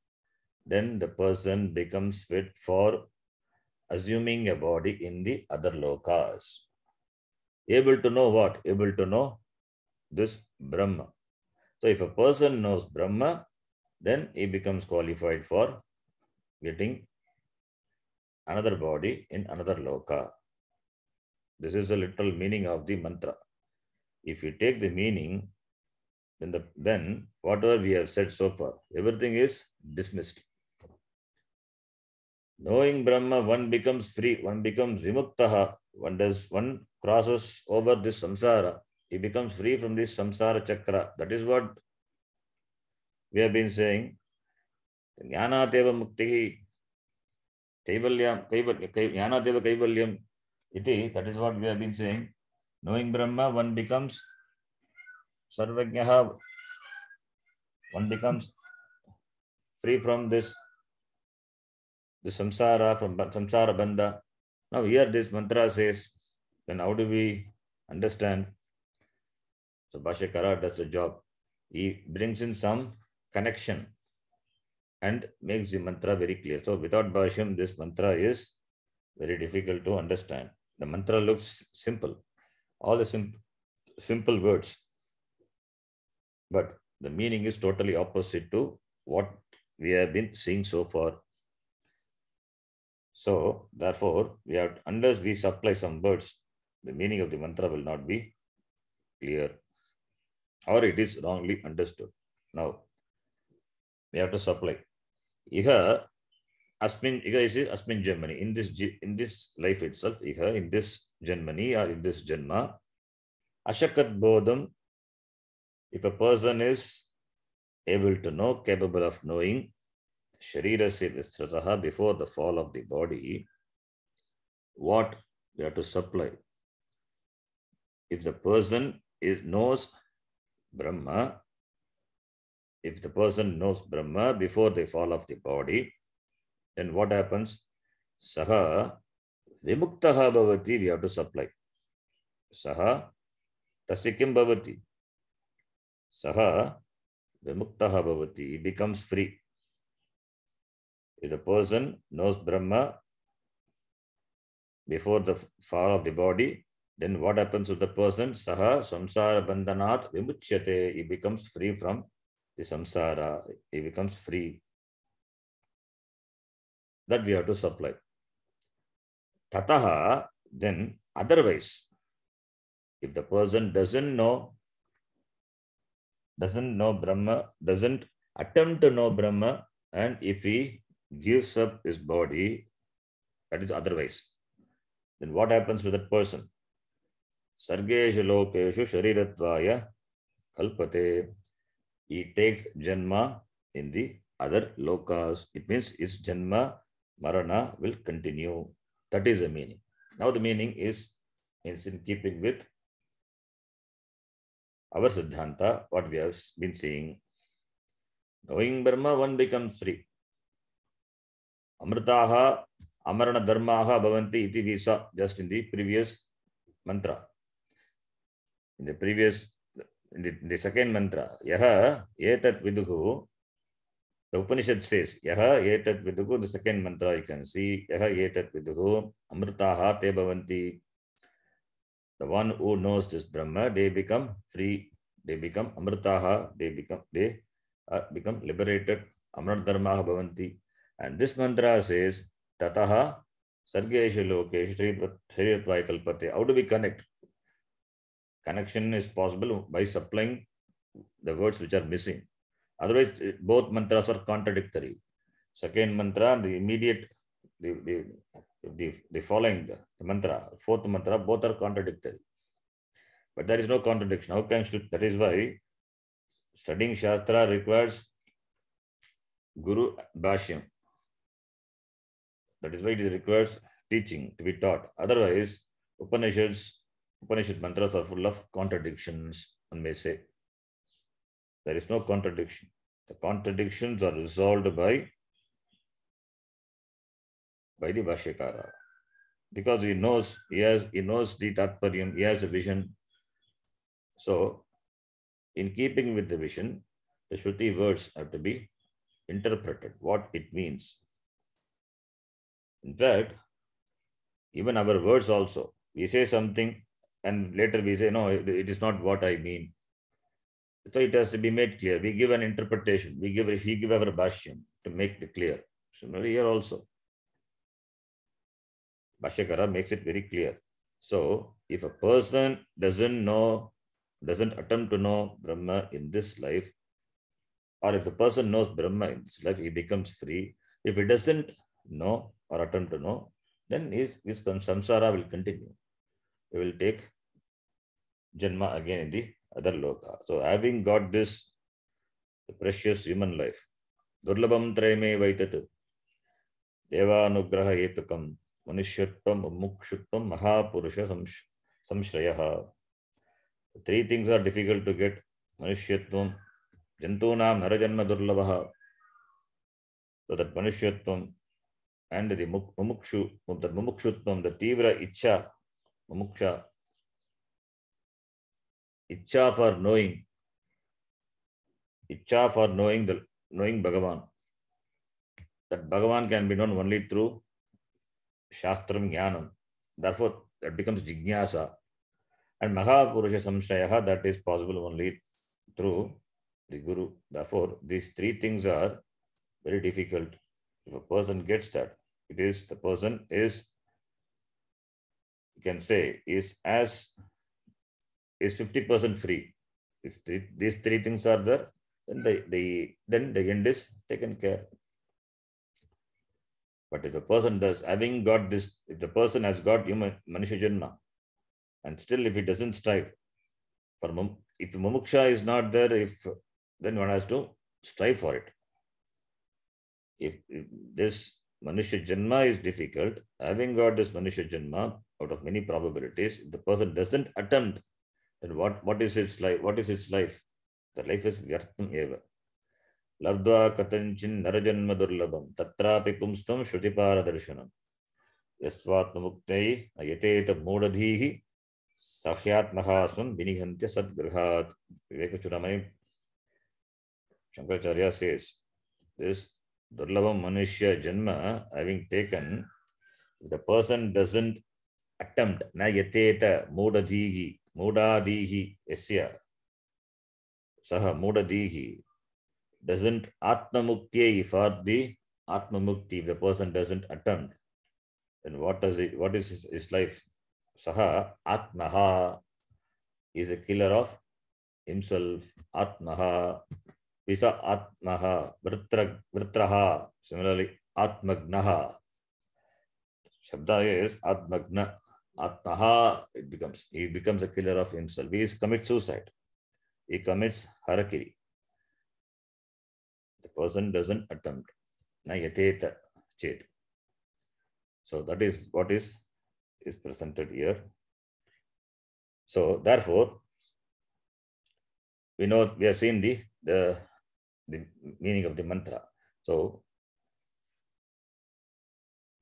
S1: then the person becomes fit for assuming a body in the other lokas. Able to know what? Able to know this Brahma. So if a person knows Brahma, then he becomes qualified for getting another body in another loka. This is the literal meaning of the mantra. If you take the meaning, then whatever we have said so far, everything is dismissed. Knowing Brahma, one becomes free, one becomes vimuktaha. One crosses over this samsara, he becomes free from this samsara chakra. That is what we have been saying. Jnanateva muktihi jnanateva kaivalyam iti. That is what we have been saying. Knowing Brahma, one becomes sarvajnaha, one becomes free from this the samsara, from samsara bandha. Now here this mantra says, then how do we understand? So Bhashyakara does the job. He brings in some connection and makes the mantra very clear. So without Bhashyam, this mantra is very difficult to understand. The mantra looks simple, all the simple words, but the meaning is totally opposite to what we have been seeing so far. So therefore, unless we supply some words, the meaning of the mantra will not be clear, or it is wrongly understood. Now, we have to supply. Iha is asmin Janmani. In this life itself, iha, in this Janmani or in this Janma, ashakat bodham, if a person is able to know, capable of knowing, sharirasya visrasaha, before the fall of the body, what we have to supply. If the person knows Brahma, if the person knows Brahma before the fall of the body, then what happens? Saha vimuktaha bhavati, we have to supply. Saha tasya kim bhavati? Saha vimuktaha bhavati, he becomes free. If the person knows Brahma before the fall of the body, then what happens to the person? Saha samsara bandhanat vimuchyate, he becomes free from the samsara, he becomes free. That we have to supply. Tataha, then otherwise, if the person doesn't know Brahma, doesn't attempt to know Brahma, and if he gives up his body, that is otherwise, then what happens to that person? Sargeshu lokeshu sharirattvaya kalpate. He takes janma in the other lokas. It means his janma marana will continue. That is the meaning. Now the meaning is in keeping with our Siddhanta, what we have been saying. Knowing Brahma, one becomes free. Amritaha amarana dharmaha bhavanti iti visa, just in the previous mantra. In the second mantra, yaha etat viduhu, the Upanishad says, yaha etat viduhu, the second mantra you can see, yaha etat viduhu, amritaha te bhavanti. The one who knows this Brahma, they become free, they become amritaha, they become liberated, amrat dharmaha bhavanti. And this mantra says, tataha sargeshu lokeshu shariyatvaya kalpate. How do we connect? Connection is possible by supplying the words which are missing. Otherwise, both mantras are contradictory. Second mantra, the immediate, the following the mantra, fourth mantra, both are contradictory. But there is no contradiction. How can that is why studying Shastra requires Guru Bhashyam. That is why it requires teaching to be taught. Otherwise, Upanishad mantras are full of contradictions, one may say. There is no contradiction. The contradictions are resolved by the Bhashyakara. Because he knows the Tatparyam, he has a vision. So, in keeping with the vision, the Shruti words have to be interpreted what it means. In fact, even our words also, we say something and later we say, no, it is not what I mean. So it has to be made clear. We give an interpretation. We give our bhashyam to make it clear. Similarly here also, Bhashyakara makes it very clear. So if a person doesn't attempt to know Brahma in this life, or if the person knows Brahma in this life, he becomes free. If he doesn't know or attempt to know, then his samsara will continue. He will take Janma again in the other loka. So having got this precious human life, Durlabam Trayme Vaitat, Devanugraha Etukam, Manushyatvam, Mukshutvam, Mahapurusha Samshrayaha. Three things are difficult to get. Manushyatvam, Jantunam Narajanma Durlavaha. So that Manushyatvam and the Mumukshutvam, the Tivra Icha, Mumuksha, Icha for knowing Bhagavan. That Bhagavan can be known only through Shastram Jnanam. Therefore, that becomes Jignasa. And Mahapurusha Samshayaha, that is possible only through the Guru. Therefore, these three things are very difficult. If a person gets that, the person is, you can say, is 50% free. If these three things are there, then the end is taken care. But if the person does, having got this, if the person has got Manusha Janma, and still if he doesn't strive, if Mumuksha is not there, then one has to strive for it. If this Manusha Janma is difficult, having got this Manusha Janma, out of many probabilities, if the person doesn't attempt, then what is its life? What is its life? The life is Vyartham Eva. Labdva Katanchin Narajanma Durlabam Tatrapi Pumstam Shrutipara Darshanam Yasvatmuktai Ayateta Modadhihi Sahyat Mahasvam Vinihantya Sadgrihat. Vivekachudamani Shankaracharya says this Durlabam Manushya Janma having taken, if the person doesn't attempt, na yateta Modadhihi Esya Saha Modadhihi, doesn't Atmamukti for the Atmamukti, if the person doesn't attempt, then what is his life? Saha Atmaha is a killer of himself. Atmaha, Visa Atmaha, Vritraha, similarly Atmagnaha. Shabda is Atmagna. Atmaha, he becomes a killer of himself. He commits suicide. He commits harakiri. The person doesn't attempt. Na yateta chet. So that is what is presented here. So therefore, we have seen the meaning of the mantra. So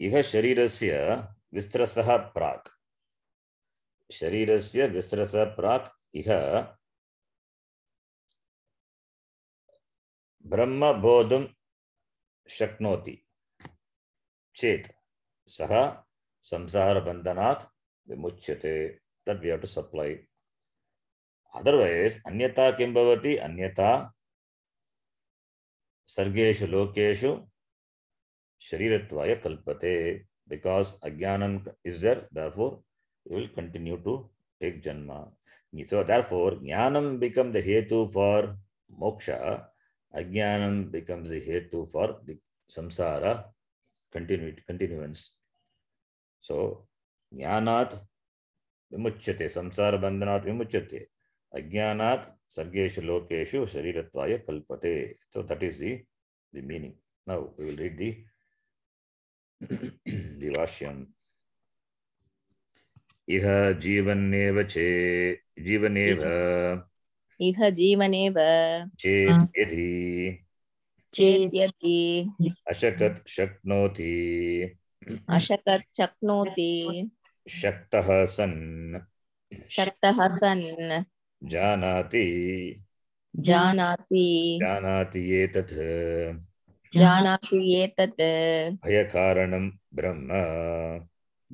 S1: iha sharirasya vistrasaha prak. Sharirasya vistrasaha prak iha Brahma bodham shaknoti chet saha samsara bandhanat vimuchyate. That we have to supply. Otherwise, anyata kim bhavati? Anyata sargeshu lokeshu sharirattvaya kalpate. Because ajnanam is there, therefore you will continue to take janma. So therefore, jnanam becomes the hetu for moksha. Ajnanam becomes the hetu for the samsara continuance. So jnanat vimuchyate, samsara bandhanat vimuchyate, ajnanat sargeshu lokeshu sharirattvaya kalpate. So that is the meaning. Now we will read the Vashyam. Iha jivaneva
S2: Iha jivaneva
S1: chet yadhi
S2: chetyati
S1: ashakat shaknoti
S2: ashakat shaknoti
S1: shaktaha san
S2: shaktah san
S1: janati
S2: janati
S1: etat
S2: जानाति एतत्
S1: भयकारणं ब्रह्म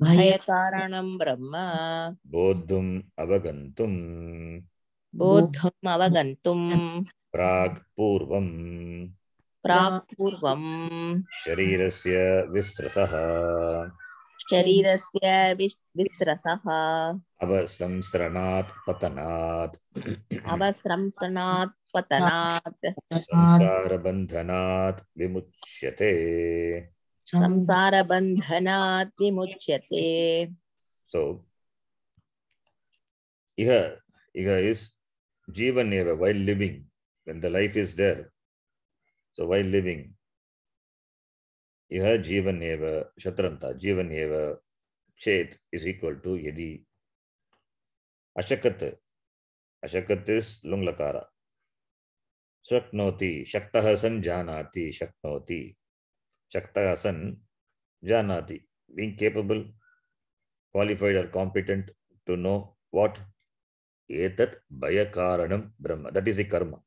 S2: भयकारणं ब्रह्म
S1: बोद्धुम् अवगन्तुम्
S2: बोद्धुम् अवगन्तुं
S1: प्राक् पूर्वम्
S2: प्राक्पूर्वं
S1: शरीरस्य विस्त्रतः
S2: शरीरस्य विस्रसः
S1: अवसंस्रणात् पतनात्
S2: अवस्रंसनात् पतनात्
S1: संसारबन्धनात् विमुच्यते.
S2: संसारबन्धनात् विमुच्यते.
S1: So iha is jivan eva, while living, when the life is there. So while living, iha jivan eva shatranta, jivan eva chet is equal to yadi. Ashakat. Ashakat is lung lakara. Shaknoti, shaktaha san janati, shaknoti. Shaktaha san janati, being capable, qualified or competent to know what? Etat bhayakaranam brahma. That is the karma.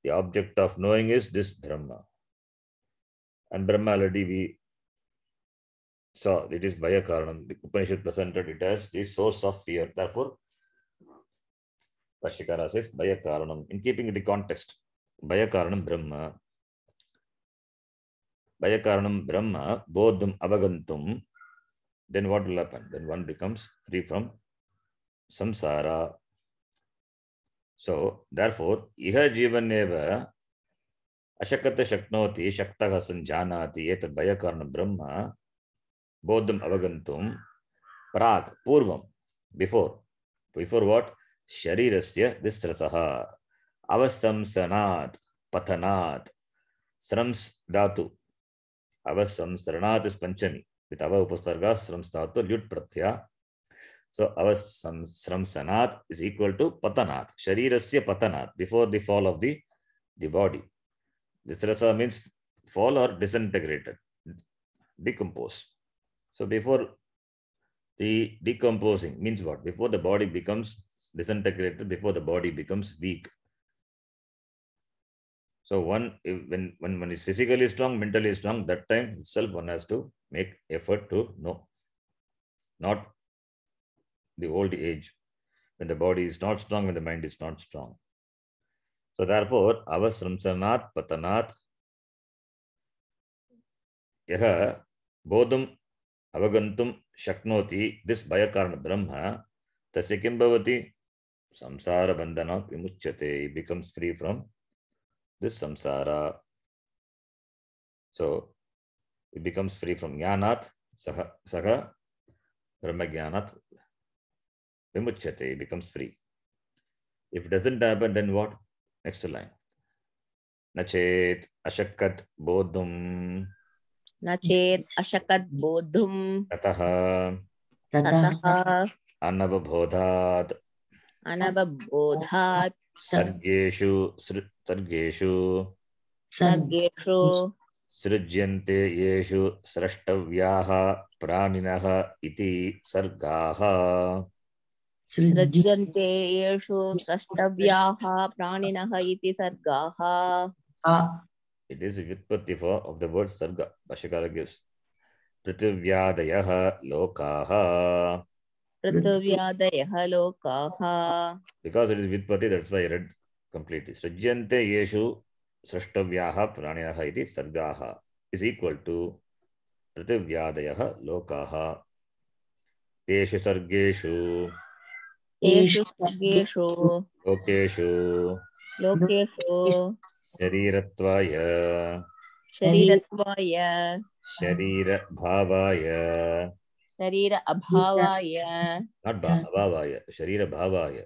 S1: The object of knowing is this Brahma. And Brahma already we saw, it is bhayakaranam. The Upanishad presented it as the source of fear. Therefore, Bhashyakara says bhayakaranam. In keeping with the context, bhayakaranam Brahma. Bhayakaranam Brahma, bodhum avagantum. Then what will happen? Then one becomes free from samsara. So, therefore, iha jivaneva ashakata shaknoti shaktaha sanjanati etat bhayakaranam Brahma bodhum avagantum prag purvam. Before what? Sharirasya vistrasaha avasamsanat patanat srams dhatu. Avasamsranat is panchami. With ava upasarga srams dhatu lyut pratyaya. So avasramsanat is equal to patanat. Sharirasya patanat, before the fall of the body. Vistrasa means fall or disintegrated, decompose. So before the decomposing means what? Before the body becomes disintegrated, before the body becomes weak. So when one is physically strong, mentally strong, that time itself one has to make effort to know. Not the old age, when the body is not strong, when the mind is not strong. So therefore, avasramsanat patanat yaha bodhum avagantum shaknoti, this bhayakarana brahma, tasya kim bhavati? Samsara bandhanat vimuchyate, he becomes free from this samsara. So he becomes free from jnanat, saha brahma jnanat vimuchyate, he becomes free. If it doesn't happen, then what? Next line. Nachet ashakat bodhum
S2: न चेत् अशकत् बोद्धुं
S1: tataha
S2: ततः
S1: anavabodhat
S2: अनवबोधात्
S1: sargeshu
S2: सर्गेषु
S1: सृज्यन्ते येषु स्रष्टव्याः प्राणिनः इति सर्गाः.
S2: सृज्यन्ते येषु स्रष्टव्याः प्राणिनः इति सर्गाः.
S1: It is a vyutpatti of the word sarga. Bhashyakara gives. Prithvivyadayah lokaha.
S2: पृथिव्यादयः लोकाः.
S1: Because it is vyutpatti, that's why I read completely. Srujyante yeshu srashtavyaha praninaha iti sargaha is equal to Prithvivyadayah lokaha. Teshu sargeshu
S2: येषु सर्गेषु
S1: lokeshu
S2: लोकेषु
S1: sharirattvaya
S2: शरीरत्वाय
S1: sharira bhavaya.
S2: शरीर अभावाय.
S1: Not abhavaya, sharira bhavaya.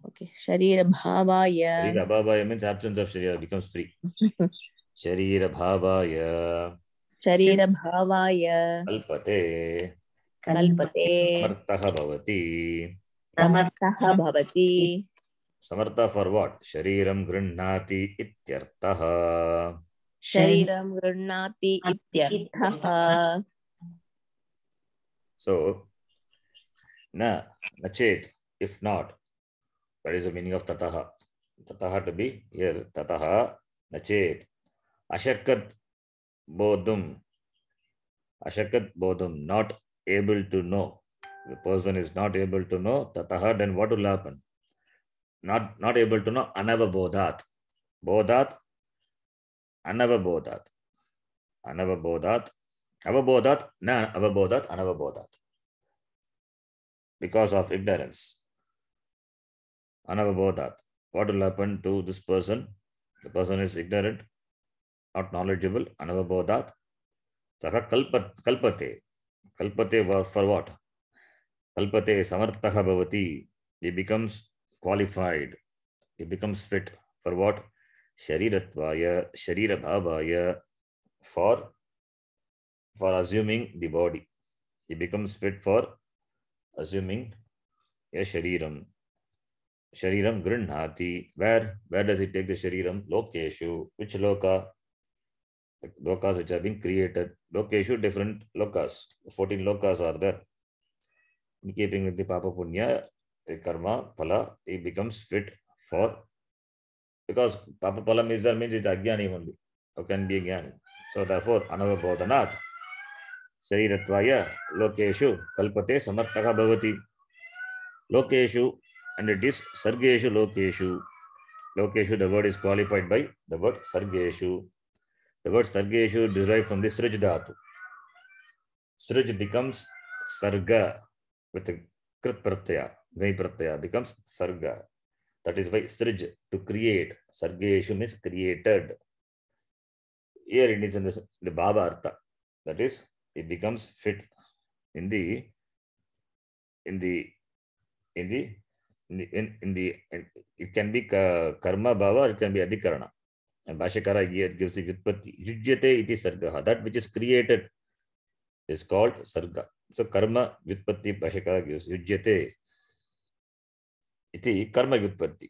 S2: Okay, शरीर भावाय.
S1: Sharira bhavaya means absence of sharira, becomes free. Sharira bhavaya
S2: शरीर भावाय
S1: kalpate
S2: कल्पते
S1: samartha bhavati.
S2: समर्थः भवति.
S1: Samartha for what? Shariram gृह्णाति ityartha.
S2: शरीरं गृह्णाति इत्यर्थः.
S1: So, nachet, if not, that is the meaning of tataha. Tataha to be here, tataha, nachet. Ashakat bodhum. Ashakat bodhum, not able to know. The person is not able to know, tataha, then what will happen? Not able to know, anavabodhat. Bodhat, anavabodhat. Anavabodhat, avabodhat, na avabodhat, anavabodhat. Because of ignorance. Anavabodhat. What will happen to this person? The person is ignorant, not knowledgeable. Anavabodhat. Saha kalpate. Kalpate for what? Kalpate samarthaha bhavati. He becomes qualified. He becomes fit for what? Sharirattvaya, Sharirabhavaya, for assuming the body. He becomes fit for assuming a shariram. Shariram grinnati. Where does he take the shariram? Lokeshu. Which loka? The lokas which have been created. Lokeshu, different lokas. 14 lokas are there. In keeping with the Papa Punya, the karma, phala, he becomes fit for, because Papa Phala is there means it's Ajnani only, or can be Jnani. So therefore, Anavabodhanat, Sharirattvaya, Lokeshu, Kalpate, Samartaka Bhavati, Lokeshu, and it is Sargeshu Lokeshu. Lokeshu, the word is qualified by the word Sargeshu. The word Sargeshu derived from the Srij Dhatu. Srij becomes Sarga with a Krit Pratyaya, Gai Pratyaya becomes Sarga. That is why Srij, to create. Sargeshu means created. Here it is in the Baba Artha. That is, it becomes fit in the it can be karma bhava, or it can be adhikarana. And Bhashyakara here gives the Vyutpatti. Yujyate iti sargaha. That which is created is called sarga. So karma Vyutpatti Bhashyakara gives. Yujyate iti karma Vyutpatti.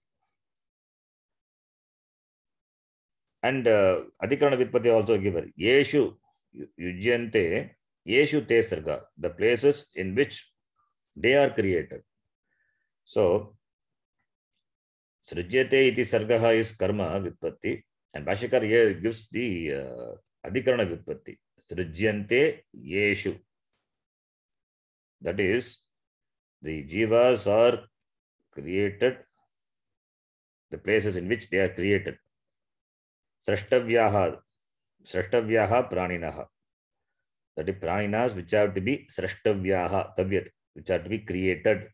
S1: And adhikarana Vyutpatti also given. Yeshu yujyante, yeshu te sarga. The places in which they are created. So, Srijyate iti sargaha is karma Vyutpatti. And Bhashyakar here gives the adhikarana Vyutpatti. Srijyante yeshu. That is, the jivas are created, the places in which they are created. Srashtavyaha praninaha. That is praninas which have to be srashtavyaha, tavyat, which are to be created.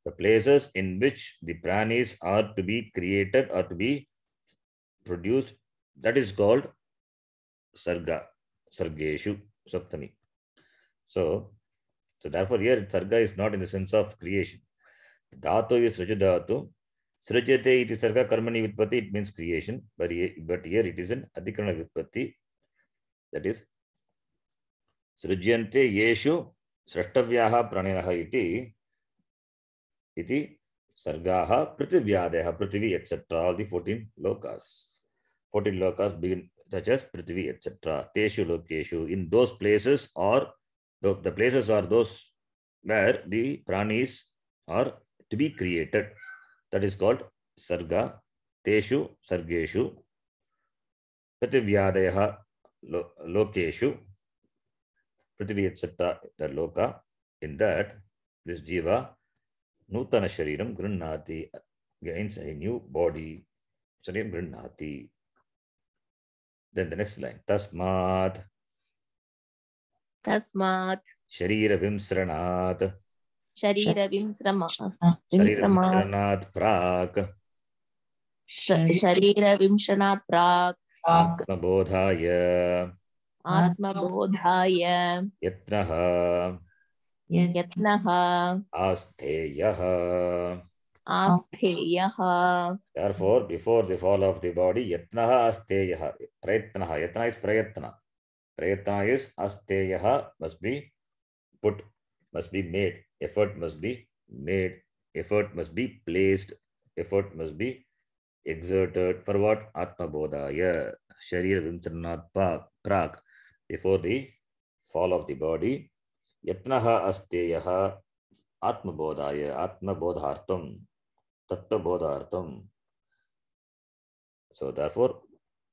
S1: The places in which the pranis are to be created or to be produced, that is called sarga, sargeshu, saptami. So therefore here sarga is not in the sense of creation. Dhatu is srijadhatu. Srijate iti sarga karmani Vyutpatti, it means creation, but here it is an adhikarana Vyutpatti. That is srijyante yeshu srashtavyaha praninaha iti sargaha prithivyadeha, prithvi, etc. All the 14 lokas. 14 lokas begin such as prithvi, etc. Teshu lokeshu. In those places, or the places are those where the pranis are to be created. That is called sarga. Teshu sargeshu. Prithivyadeha lokeshu. Prithvi, etc. The loka. In that, this jiva Nutana Shariram Grinnati, gains a new body. Shariram Grinnati. Then the next line. Tasmat Sharira Vimsranat.
S2: Sharira Vimsrama.
S1: Sharira Vimsranat Prak.
S2: Sharira Vimsranat Prak.
S1: Atma Bodhaya.
S2: Atma Bodhaya.
S1: Yatnaha.
S2: Yatnaha.
S1: Astheyaha.
S2: Astheyaha.
S1: Therefore, before the fall of the body, Yatnaha Astheyaha. Prayatnaha. Yatna is Prayatna. Prayatna is Astheyaha, must be put, must be made. Effort must be made. Effort must be placed. Effort must be exerted. For what? Atma Bodhaya. Sharira Vimchanat Prak. Before the fall of the body, Yatnaha Astheyaha Atma Bodhaya. Atma Bodhartam. Tattva Bodhartam. So therefore,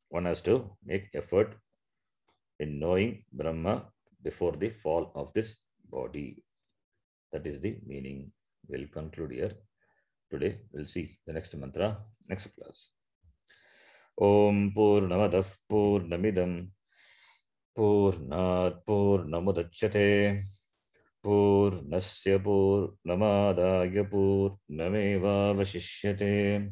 S1: one has to make effort in knowing Brahma before the fall of this body. That is the meaning. We'll conclude here. Today we'll see the next mantra, next class. Om Purnamadah Purnamidam Purnat Purnamudachyate Purnasya Purnamadaya Purnamevavashishyate.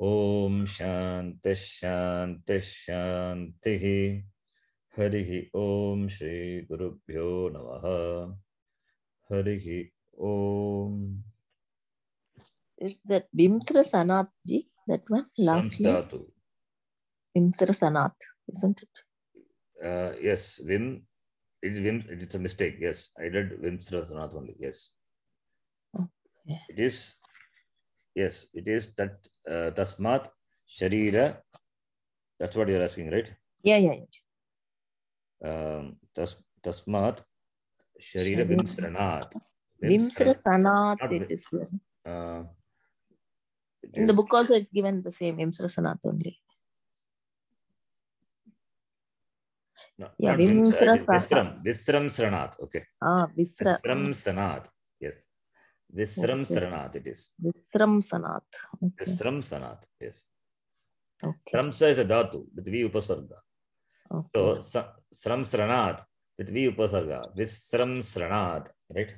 S1: Om Shanti Shanti Shanti. Harihi Om Shri Gurubhyo Namaha. Harihi Om.
S2: Is that Vimsra Sanath ji? That one last name?
S1: Samsdhatu.
S2: Vimsra Sanath, isn't it?
S1: Yes, Vim. It's Vim. It's a mistake. Yes, I did Vimsra Sanath only. Yes.
S2: Okay.
S1: It is. Yes, it is that Tasmat Sharira. That's what you're asking, right?
S2: Yeah.
S1: Tasmat Sharira Vimsranath.
S2: Vimsra Sanath,
S1: not
S2: it is there.
S1: It
S2: In the
S1: is-
S2: book also it's given the same Vimsra Sanath only.
S1: No,
S2: Yeah,
S1: not Vimsra,
S2: Vimsra
S1: it is Visram. Visram Sranath. Okay.
S2: Visra.
S1: Visram Sanath. Yes. Visram
S2: Okay.
S1: Sranath it is.
S2: Visram Sanath. Okay.
S1: Visram Sanath. Yes.
S2: Okay.
S1: Sramsa is a dhatu with V upasarga.
S2: Okay.
S1: So Sram Sranath with V upasarga. Visram Sranath. Right?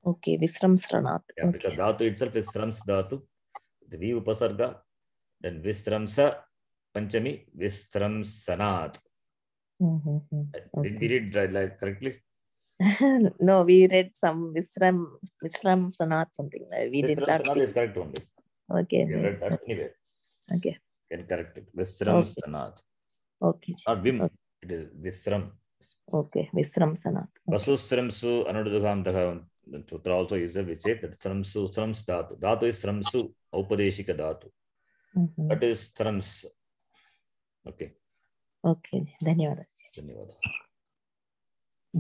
S2: Okay. Visram Sranath.
S1: Yeah, because dhatu itself is Srams dhatu. The V upasarga. Then Visramsa Panchami Visram Sanath. Did we read like correctly?
S2: No, we read some Visram Sanath something. We did
S1: Visram
S2: not.
S1: Sanath is correct only.
S2: Okay.
S1: We read that anyway.
S2: Okay.
S1: Can correct it. Visram
S2: Okay.
S1: Sanath.
S2: Okay.
S1: Not Vim.
S2: Okay.
S1: It is Visram.
S2: Okay. Visram Sanath. Okay.
S1: Vasustramsu Anudugam Dagam. Sutra also is a which that Sramsu Srams Dhatu. Dhatu is Sramsu Aupadeshika Dhatu. That is Srams. Okay.
S2: Okay. ಧನ್ಯವಾದ.
S1: ಧನ್ಯವಾದ.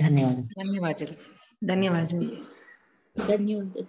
S3: ಧನ್ಯವಾದ. ಧನ್ಯವಾದ.
S2: ಧನ್ಯವಾದ.